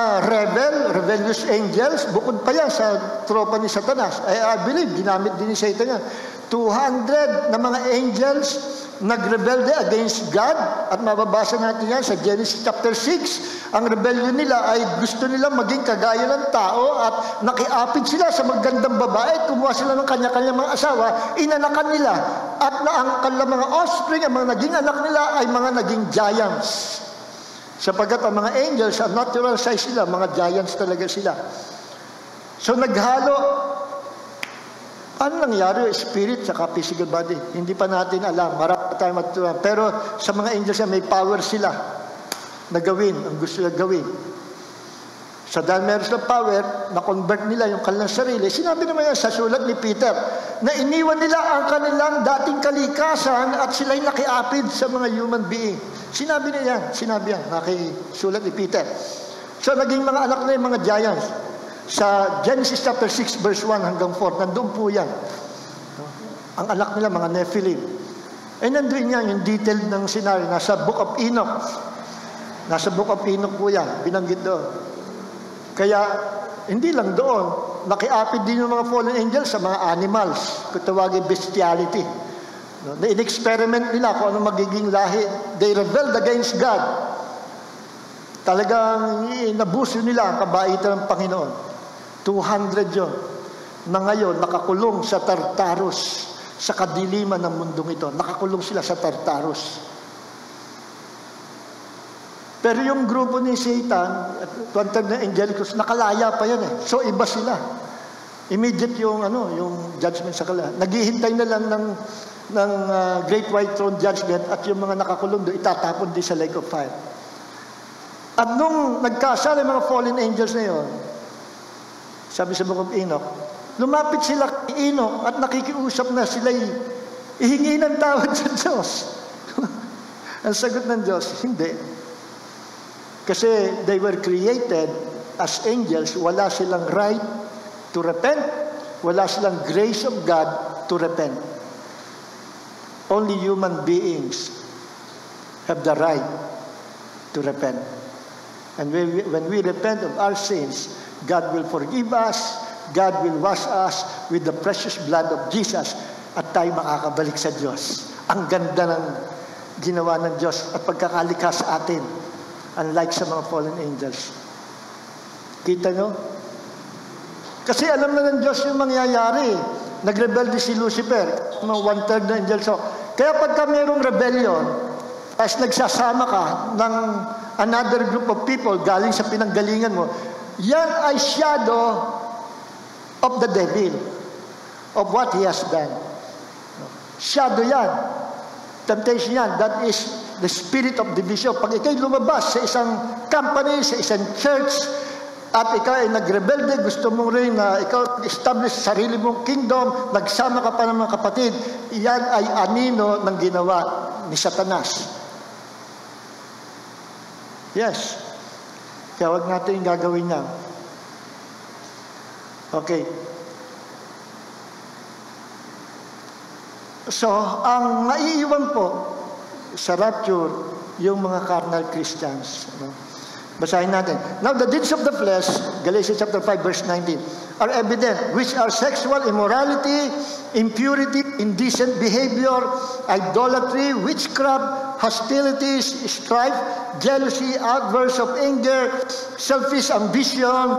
rebellious angels, bukod pa yan sa tropa ni Satanas. I believe, ginamit din ni Satan yan. 200 na mga angels nagrebelde against God, at mababasa natin yan sa Genesis chapter 6. Ang rebellion nila ay gusto nila maging kagaya ng tao at nakiapid sila sa magandang babae, kumuha sila ng kanya-kanya mga asawa, inanakan nila, at ang kanilang mga offspring, ang mga naging anak nila ay mga naging giants. Sapagkat ang mga angels, ang natural size sila, mga giants talaga sila. So naghalo. Ano nangyari? Spirit saka physical body. Hindi pa natin alam. Marami tayo matutunan. Pero sa mga angels may power sila na gawin ang gusto nila gawin. Sa dahil meron silang power, na-convert nila yung kanilang sarili. Sinabi naman yan sa sulat ni Peter, na iniwan nila ang kanilang dating kalikasan at sila'y nakiapid sa mga human being. Sinabi niya yan, nakisulat ni Peter. So naging mga anak na yung mga giants. Sa Genesis chapter 6 verse 1 hanggang 4, nandun po yan. Ang anak nila, mga Nephilim. Nandun yan, yung detail ng scenario. Nasa Book of Enoch. Nasa Book of Enoch po yan, binanggit doon. Kaya, hindi lang doon, nakiapid din yung mga fallen angels sa mga animals, kung tawagin bestiality. Na-in-experiment nila kung ano magiging lahi. They rebelled against God. Talagang inabuso nila ang kabaitan ng Panginoon. 200 yun, na ngayon nakakulong sa Tartarus, sa kadiliman ng mundong ito. Nakakulong sila sa Tartarus. Pero yung grupo ni Satan, at tuwantag na Angelicus, nakalaya pa yan eh. So iba sila. Immediate yung judgment sa kanila. Naghihintay na lang ng Great White Throne Judgment, at yung mga nakakulong doon, itatapon din sa lake of fire. At nung nagkasala yung mga fallen angels na yun, sabi sa Book of Enoch, lumapit sila kay Enoch at nakikiusap na sila'y ihingi ng tawad sa Diyos. Ang sagot ng Diyos, hindi. Kasi they were created as angels, wala silang right to repent, wala silang grace of God to repent. Only human beings have the right to repent. And when we repent of our sins, God will forgive us, God will wash us with the precious blood of Jesus, at tayo makakabalik sa Diyos. Ang ganda ng ginawa ng Diyos at pagkakalikha sa atin, unlike sa mga fallen angels. Kita nyo? Kasi alam na ng Diyos yung mangyayari. Nagrebelde si Lucifer, mga 1/3 na angels. So, kaya pagka mayroong rebellion, as nagsasama ka ng another group of people galing sa pinanggalingan mo, yan ay shadow of the devil, of what he has done. Shadow yan. Temptation yan. That is the spirit of division. Pag ikaw'y lumabas sa isang company, sa isang church, at ikaw ay nagrebelde, gusto mong rin na ikaw establish sarili mong kingdom, nagsama ka pa ng mga kapatid, yan ay anino ng ginawa ni Satanas. Yes. Kaya huwag natin yung gagawin niya. Okay. So, ang maiiwan po sa rapture, yung mga carnal Christians. Basahin natin. Now, the deeds of the flesh, Galatians chapter 5, verse 19, are evident, which are sexual immorality, impurity, indecent behavior, idolatry, witchcraft, hostilities, strife, jealousy, outbursts of anger, selfish ambition,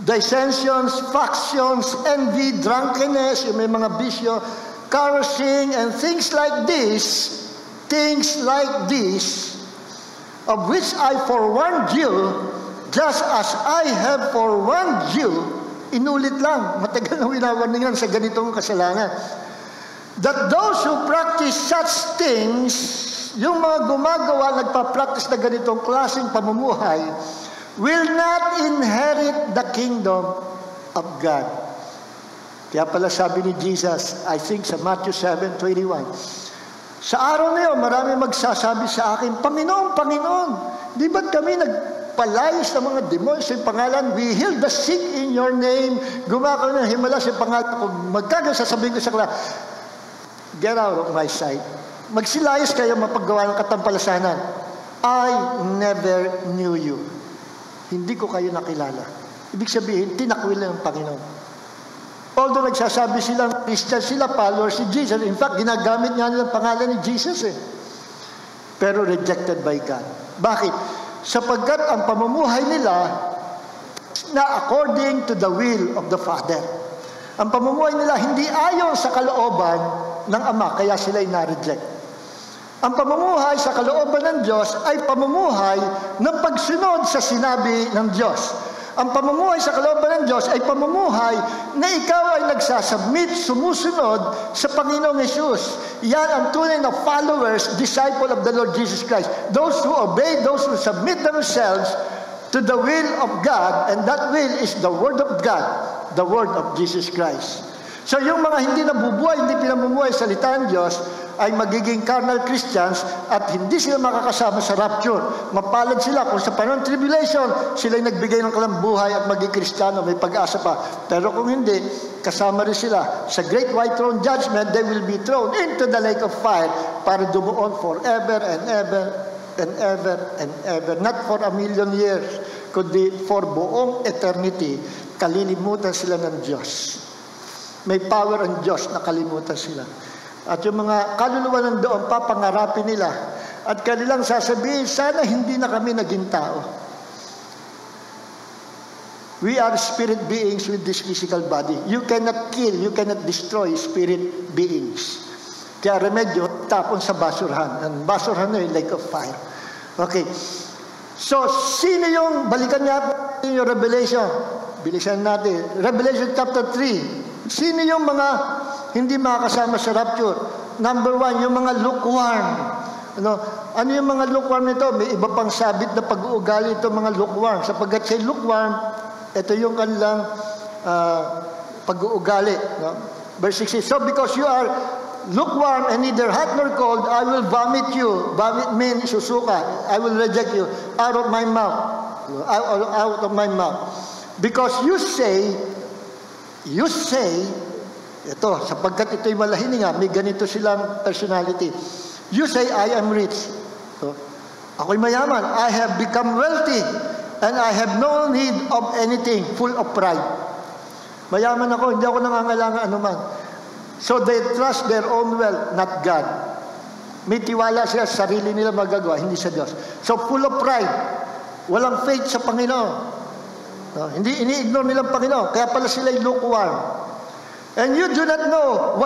dissensions, factions, envy, drunkenness, yung may mga bisyo, carousing, and things like this, of which I forewarned you, just as I have forewarned you. Inulit lang, matagal na winawarningan sa ganitong kasalanan. That those who practice such things, yung mga gumagawa, nagpa-practice na ganitong klaseng pamumuhay, will not inherit the kingdom of God. Kaya pala sabi ni Jesus, I think sa Matthew 7:21, sa araw na yun, marami magsasabi sa akin, Panginoon, Panginoon, di ba't kami nagpalayas ng mga demons sa pangalan? We heal the sick in your name. Gumawa kami ng himala sa pangalan. Kung magkagasasabihin ko sa kanila, get out of my sight. Magsilayas kayo mapaggawa ng katampalasanan. I never knew you. Hindi ko kayo nakilala. Ibig sabihin, tinakwil na ng Panginoon. Although nagsasabi silang Christian, sila followers si Jesus. In fact, ginagamit nga nilang pangalan ni Jesus eh. Pero rejected by God. Bakit? Sapagkat ang pamumuhay nila na according to the will of the Father. Ang pamumuhay nila hindi ayon sa kalooban ng Ama, kaya sila'y na-reject. Ang pamumuhay sa kalooban ng Diyos ay pamumuhay ng pagsunod sa sinabi ng Diyos. Ang pamumuhay sa kalooban ng Diyos ay pamumuhay na ikaw ay nagsasubmit, sumusunod sa Panginoong Hesus. Yan ang tunay na followers, disciple of the Lord Jesus Christ. Those who obey, those who submit themselves to the will of God, and that will is the Word of God, the Word of Jesus Christ. So yung mga hindi nabubuhay, hindi pinamumuhay sa salita ng Diyos, ay magiging carnal Christians at hindi sila makakasama sa rapture. Mapalad sila kung sa panahon tribulation, sila'y nagbigay ng kalambuhay at maging Kristiyano, may pag-asa pa. Pero kung hindi, kasama rin sila sa Great White Throne Judgment, they will be thrown into the lake of fire para dumuon forever and ever and ever and ever. Not for 1,000,000 years, kundi for buong eternity. Kalilimutan sila ng Diyos. May power ang Diyos na kalimutan sila. At yung mga kaluluwa ng doon, papangarapin nila. At kanilang sasabihin, sana hindi na kami naging tao. We are spirit beings with this physical body. You cannot kill, you cannot destroy spirit beings. Kaya remedyo, tapon sa basurahan. Ang basurahan na yung lake of fire. Okay. So, sino yung, balikan nga yung Revelation. Bilisan natin. Revelation chapter 3. Sino yung mga hindi makakasama sa rapture? Number 1, yung mga lukewarm. Ano yung mga lukewarm nito? May iba pang sabit na pag-uugali ito mga lukewarm. Sapagkat say lukewarm, ito yung kanilang pag-uugali. No? Verse 16, so because you are lukewarm and neither hot nor cold, I will vomit you. Vomit means susuka. I will reject you out of my mouth. Out of my mouth. Because you say, ito, sapagkat ito'y malahininga, may ganito silang personality. You say, I am rich. So, ako'y mayaman. I have become wealthy. And I have no need of anything, full of pride. Mayaman ako, hindi ako nangangailangan anuman. So they trust their own wealth, not God. May tiwala sila sa sarili nila magagawa, hindi sa Diyos. So full of pride. Walang faith sa Panginoon. No, hindi ini-ignore nilang Panginoon. Kaya pala sila'y lukewarm. And you do not know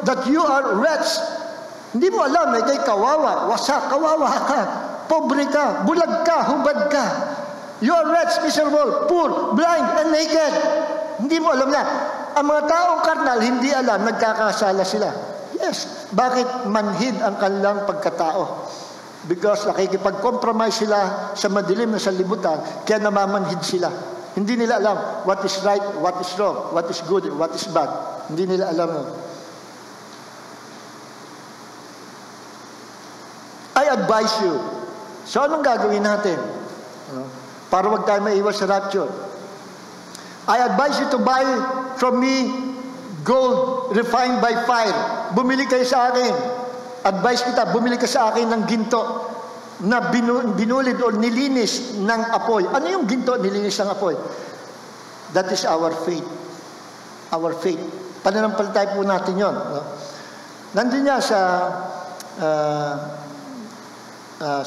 that you are wretched. Hindi mo alam, kay kawawa, wasak, kawawa ka, pobre ka, bulag ka, hubad ka. You are wretched, miserable, poor, blind, and naked. Hindi mo alam na. Ang mga taong karnal, hindi alam, nagkakasala sila. Yes. Bakit manhid ang kanilang pagkatao? Because nakikipag-compromise sila sa madilim na sanlibutan, kaya namamanhid sila. Hindi nila alam what is right, what is wrong, what is good, what is bad. Hindi nila alam. I advise you. So anong gagawin natin? Para wag tayo maiwas sa rapture. I advise you to buy from me gold refined by fire. Bumili kayo sa akin. Advice kita, bumili ka sa akin ng ginto na binulid o nilinis ng apoy. Ano yung ginto nilinis ng apoy? That is our faith. Our faith. Pananampalataya po natin yun. No? Nandun niya sa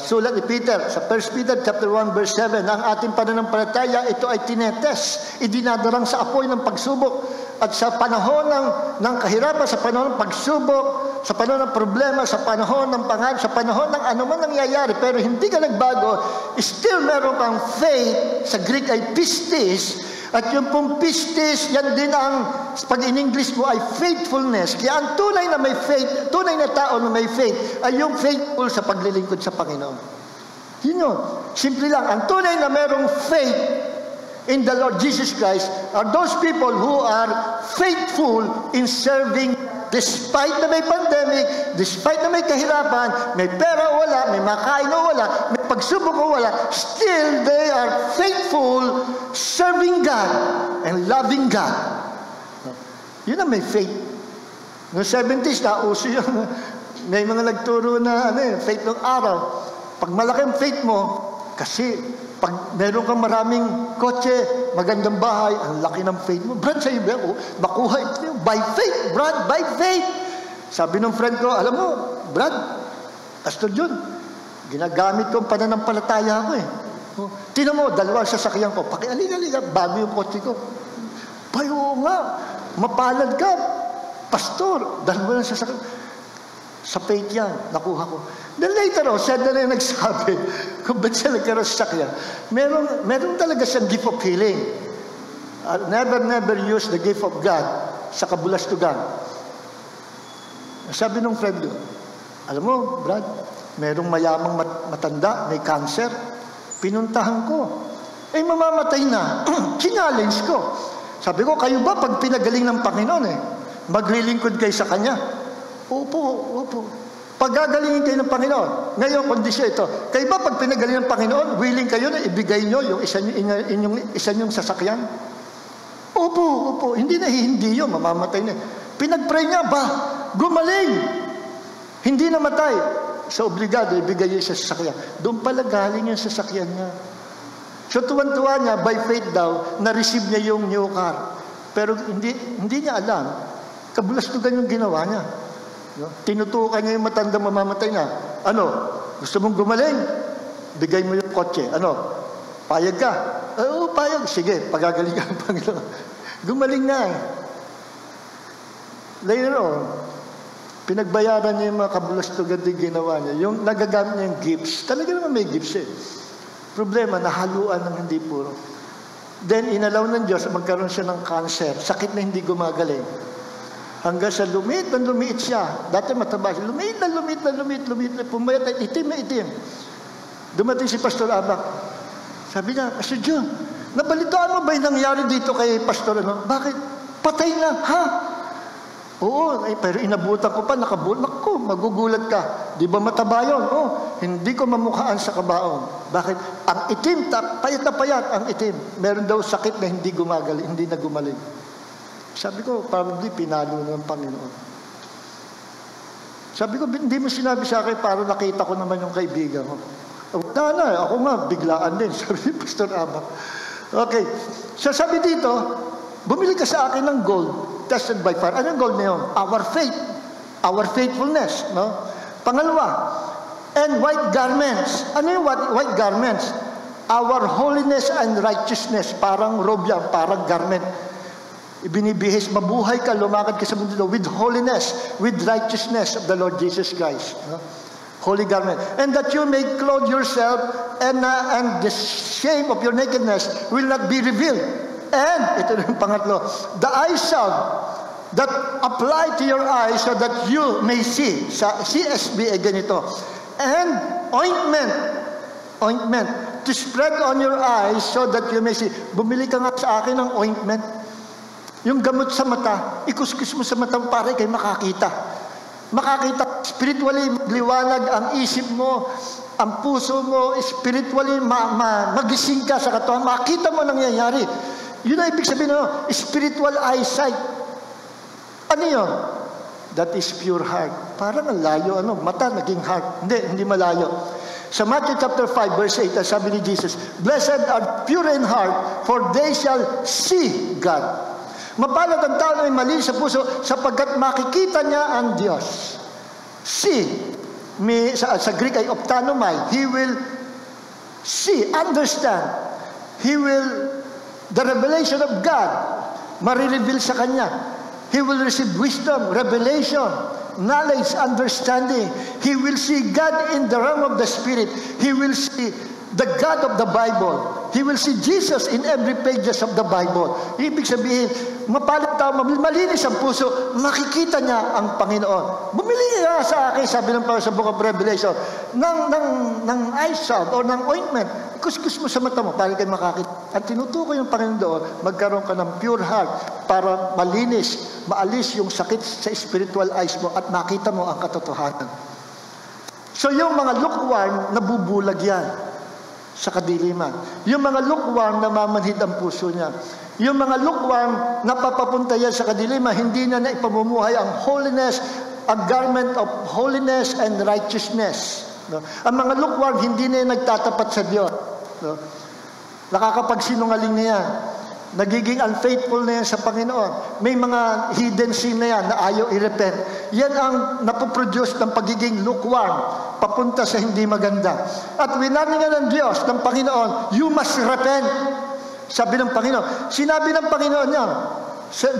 sulat ni Peter, sa 1 Peter chapter 1 verse 7, ang ating pananampalataya, ito ay tinetes, idinadarang sa apoy ng pagsubok, at sa panahon ng kahirapan, sa panahon ng pagsubok, sa panahon ng problema, sa panahon ng panganib, sa panahon ng anuman nangyayari, pero hindi ka nagbago, still meron kang faith, sa Greek ay pistis, at yung pong pistis, yan din ang, pag in English mo ay faithfulness. Kaya ang tunay na may faith, tunay na tao na may faith, ay yung faithful sa paglilingkod sa Panginoon. Yun yun. Simple lang. Ang tunay na merong faith in the Lord Jesus Christ are those people who are faithful in serving despite na may pandemic, despite na may kahirapan, may pera o wala, may makain o wala, may pagsubok o wala, still they are faithful serving God and loving God. Yun ang may faith. Noong 70s, nauso yun. May mga nagturo na faith ng araw. Pag malaki ang faith mo, kasi pag meron kang maraming kotse, magandang bahay, ang laki ng faith mo. Brad, sa'yo ba? Makuha ito. By faith, Brad, by faith. Sabi ng friend ko, alam mo, Brad, Pastor John, ginagamit ko ang pananampalataya ko eh. Tingnan mo, dalawang sasakyan ko. Pakialin-alin, bago yung kotse ko. Bayo nga, mapalad ka, Pastor, dalawang sasakyan. Sa faith yan, nakuha ko. Then later on, siya na rin nagsabi, kung ba't siya nagkaroon sa sakyan, meron talaga siyang gift of healing. Never use the gift of God sa kabulastugan. Sabi nung friend ko, alam mo, Brad, merong mayamang matanda, may cancer, pinuntahan ko. Mamamatay na. Challenge ko. Sabi ko, kayo ba pag pinagaling ng Panginoon maglilingkod kayo sa Kanya? Opo. Pagagalingin kayo ng Panginoon. Ngayon, kondisyon ito. Kayo ba pag pinagaling ng Panginoon, willing kayo na ibigay nyo yung isa nyong sasakyan? Opo. Hindi yun. Mamamatay na. Pinag-pray niya ba? Gumaling. Hindi namatay. So, obligado, ibigay yung sasakyan. Doon pala galing yung sasakyan niya. So, tuwan-tuwa niya, by faith daw, na-receive niya yung new car. Pero hindi niya alam. Kabulastugan yung ginawa niya. No? Tinutukan niya yung matanda mamamatay na. Ano? Gusto mong gumaling? Bigay mo yung kotse. Ano? Payag ka. Oo, payag. Sige, pagagalingan ang Panginoon. Gumaling na eh. Later on, pinagbayaran niya yung mga kabulastugan din ginawa niya. Yung nagagamit niya yung gifts. Talaga naman may gifts eh. Problema, nahaluan ng hindi puro. Then, inalaw ng Diyos, magkaroon siya ng cancer. Sakit na hindi gumagaling. Hanggang sa lumiit na lumiit siya. Dati mataba siya. Lumiit na lumiit. Pumayat at itim na itim. Dumating si Pastor Abak. Sabi niya, Pastor John, nabalitaan mo ba yung nangyari dito kay Pastor ano? Bakit? Patay na, ha? Oo, pero inabutan ko pa, nakabunak ko, magugulat ka. Di ba mataba yun? Oh, hindi ko mamukhaan sa kabaon. Bakit? Ang itim, payat na payat ang itim. Meron daw sakit na hindi gumagaling, hindi na gumaling. Sabi ko, probably pinalo ng Panginoon. Sabi ko, hindi mo sinabi sa akin para nakita ko naman yung kaibigan ko. Wala na, ako nga, biglaan din, sabi ni Pastor Abak. Okay, so sabi dito, bumili ka sa akin ng gold, tested by fire. Anong gold na yun? Our faith. Our faithfulness. No? Pangalawa, and white garments. Ano yung white garments? Our holiness and righteousness. Parang robe yan, parang garment. Ibinibihis, mabuhay ka, lumakad ka sa mundo with holiness, with righteousness of the Lord Jesus Christ. No? Holy garment. And that you may clothe yourself and the shame of your nakedness will not be revealed. And, ito na yung pangatlo, the eye salve that apply to your eyes so that you may see. Sa CSB ay ganito. And ointment to spread on your eyes so that you may see. Bumili ka nga sa akin ng ointment. Yung gamot sa mata, ikuskus mo sa mata para kayo makakita. Makakita, spiritually, liwanag ang isip mo, ang puso mo, spiritually, magising ka sa katawan, makita mo nangyayari. Yun ang ibig sabihin ng spiritual eyesight. Ano yun? That is pure heart. Parang ang layo, mata naging heart. Hindi malayo. Sa Matthew chapter 5, verse 8, sabi ni Jesus, Blessed are pure in heart, for they shall see God. Mapalad ang tao na may mali sa puso, sapagkat makikita niya ang Diyos. See, sa Greek ay optanomai, he will see, understand. He will the revelation of God, marireveal sa kanya. He will receive wisdom, revelation, knowledge, understanding. He will see God in the realm of the Spirit. He will see the God of the Bible. He will see Jesus in every pages of the Bible. Ibig sabihin, mapalit tao, malinis ang puso, makikita niya ang Panginoon. Bumili niya sa akin, sabi ng Panginoon sa Book of Revelation, ng eye salve o ng ointment. Kuskus mo sa mata mo para kayo makakita. At tinutukoy yung Panginoon doon, magkaroon ka ng pure heart para malinis, maalis yung sakit sa spiritual eyes mo at makita mo ang katotohanan. So yung mga lukewarm, nabubulag yan sa kadiliman. Yung mga lukewarm, namamanhid ang puso niya. Yung mga lukewarm, napapapunta yan sa kadiliman, hindi na naipamumuhay ang holiness, a garment of holiness and righteousness. No? Ang mga lukewarm, hindi na yan nagtatapat sa Diyos. No? Nakakapagsinungaling na yan. Nagiging unfaithful na yan sa Panginoon. May mga hidden sin na yan na ayaw i-repent. Yan ang napoproduce ng pagiging lukewarm, papunta sa hindi maganda. At winaningan ng Diyos, ng Panginoon, you must repent. Sabi ng Panginoon. Sinabi ng Panginoon niya,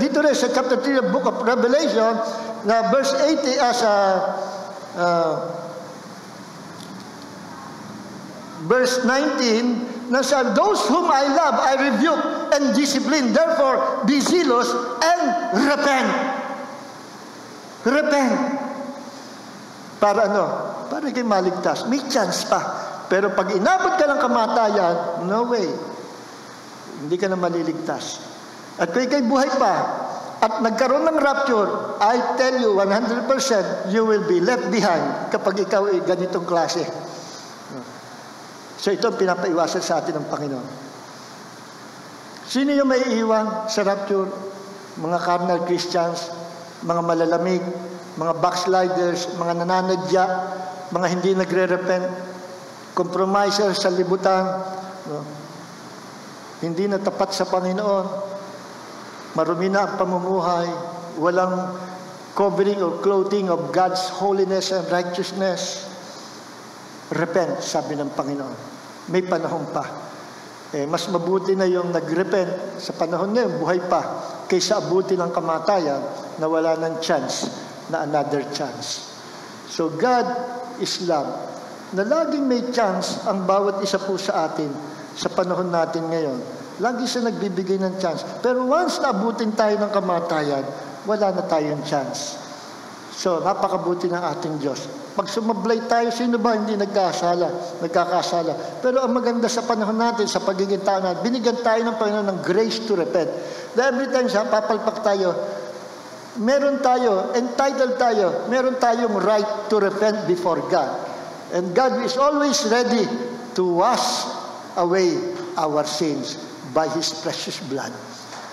dito rin sa chapter 3 of Book of Revelation, na verse 80, verse 19, na sabi, those whom I love, I rebuke and discipline. Therefore, be zealous and repent. Repent. Para ano? Para kayo maligtas. May chance pa. Pero pag inabot ka ng kamatayan, no way. Hindi ka na maliligtas. At kung ikay buhay pa, at nagkaroon ng rapture, I tell you 100%, you will be left behind kapag ikaw ay ganitong klase. So ito ang pinapaiwasan sa atin ng Panginoon. Sino yung may iwan sa rapture? Mga carnal Christians, mga malalamig, mga backsliders, mga nananadya, mga hindi nagre-repent, compromisers sa libutan, no? Hindi na tapat sa Panginoon, marumi na ang pamumuhay, walang covering or clothing of God's holiness and righteousness. Repent, sabi ng Panginoon. May panahon pa. Mas mabuti na yung nag-repent sa panahon ngayon, buhay pa, kaysa abuti ng kamatayan na wala ng chance na another chance. So God is love, na laging may chance ang bawat isa po sa atin sa panahon natin ngayon. Lagi siya nagbibigay ng chance. Pero once na abutin tayo ng kamatayan, wala na tayong chance. So, napakabuti ng ating Diyos. Pag sumablay tayo, sino ba hindi nagkakasala? Pero ang maganda sa panahon natin, sa pagiging tao natin, binigyan tayo ng Panginoon ng grace to repent. Every time siya, papalpak tayo, meron tayo, entitled tayo, meron tayong right to repent before God. And God is always ready to wash away our sins by His precious blood.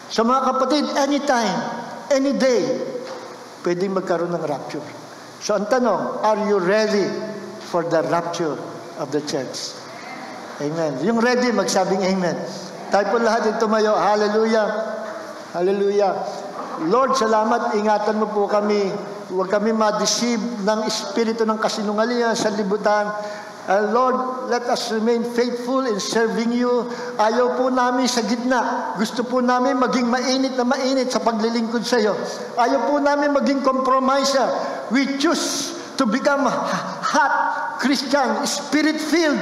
So mga kapatid, anytime, any day, pwedeng magkaroon ng rapture. So ang tanong, are you ready for the rapture of the church? Amen. Yung ready, magsabing amen. Tayo po lahat yung tumayo. Hallelujah. Hallelujah. Lord, salamat. Ingatan mo po kami. Huwag kami ma-deceive ng espiritu ng kasinungalingan sa libutan. Lord, let us remain faithful in serving you. Ayaw po namin sa gitna. Gusto po namin maging mainit na mainit sa paglilingkod sa iyo. Ayaw po namin maging compromiser. We choose to become hot Christian, Spirit-filled,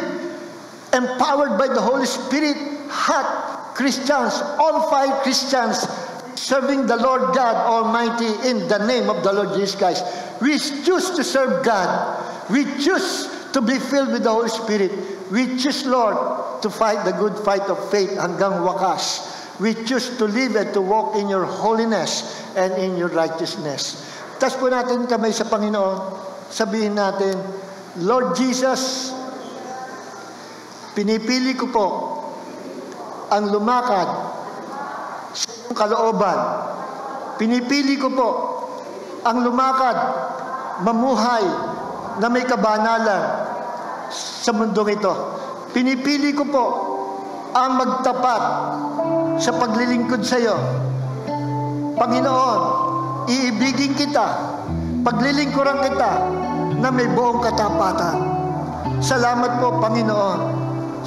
empowered by the Holy Spirit, hot Christians, on-fire Christians, serving the Lord God Almighty in the name of the Lord Jesus Christ. We choose to serve God. We choose to be filled with the Holy Spirit. We choose, Lord, to fight the good fight of faith hanggang wakas. We choose to live and to walk in your holiness and in your righteousness. Tas po natin kamay sa Panginoon, sabihin natin, Lord Jesus, pinipili ko po ang lumakad sa iyong kalooban. Pinipili ko po ang lumakad, mamuhay na may kabanalan sa mundong ito. Pinipili ko po ang magtapat sa paglilingkod sa iyo. Panginoon, iibigin kita, paglilingkuran kita na may buong katapatan. Salamat po, Panginoon.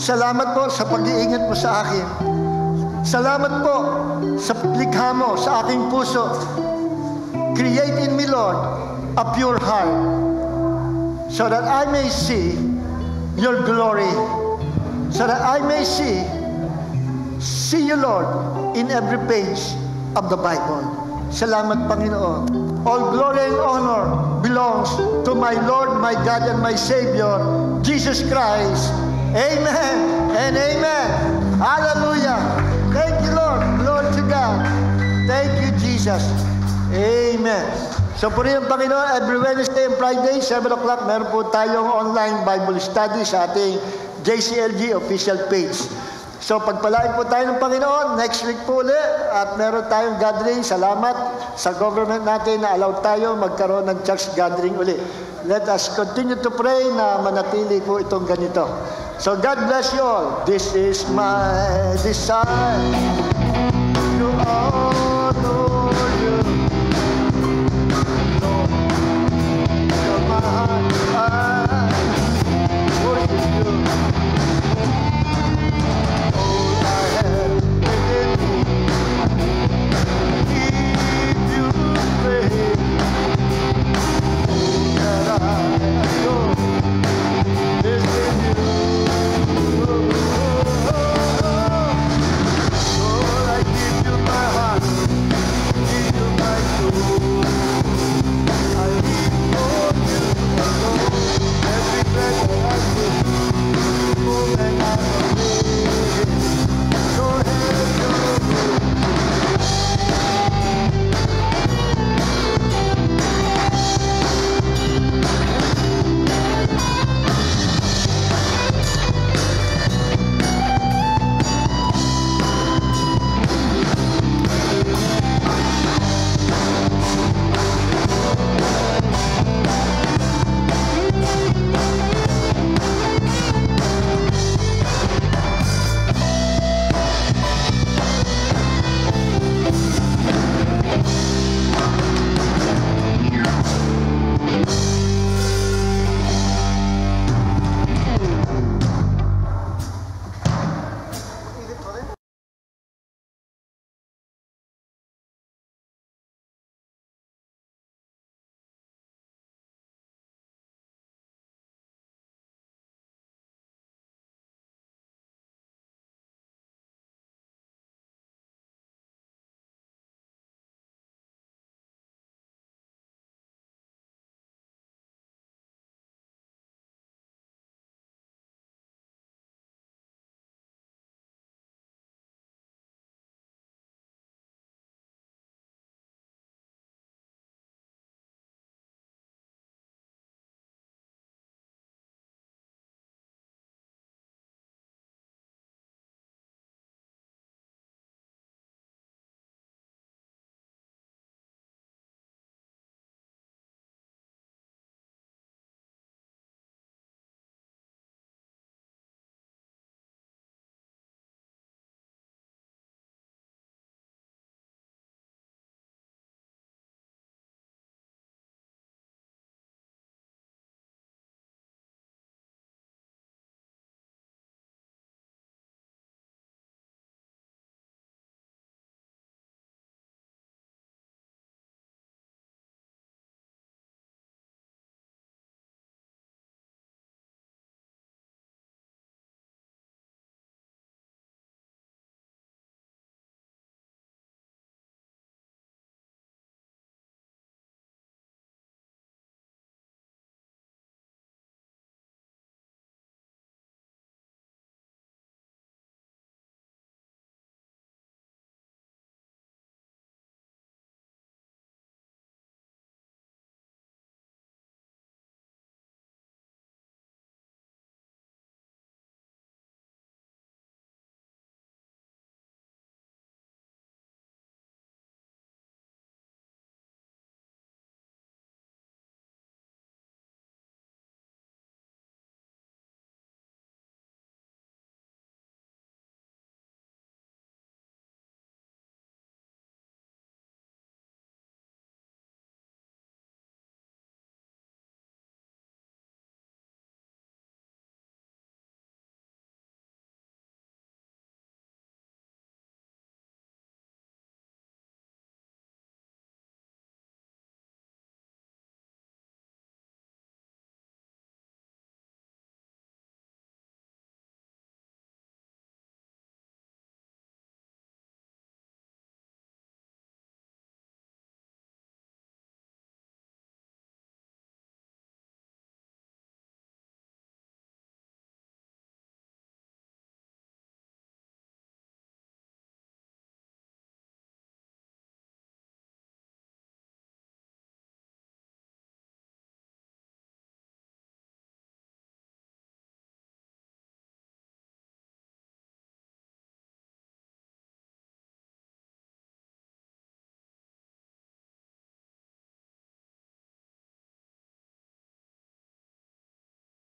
Salamat po sa pag-iingat mo sa akin. Salamat po sa likha mo sa aking puso. Create in me, Lord, a pure heart, so that I may see your glory, so that I may see you, Lord, in every page of the Bible. Salamat, Panginoon. All glory and honor belongs to my Lord, my God, and my Savior, Jesus Christ. Amen and amen. Hallelujah. Thank you, Lord. Glory to God. Thank you, Jesus. Amen. So po rin ang Panginoon, every Wednesday and Friday, 7 o'clock, meron po tayong online Bible study sa ating JCLG official page. So pagpalain po tayo ng Panginoon, next week po ulit, at meron tayong gathering. Salamat sa government natin na allow tayo magkaroon ng church gathering ulit. Let us continue to pray na manatili po itong ganito. So God bless you all. This is my desire to all.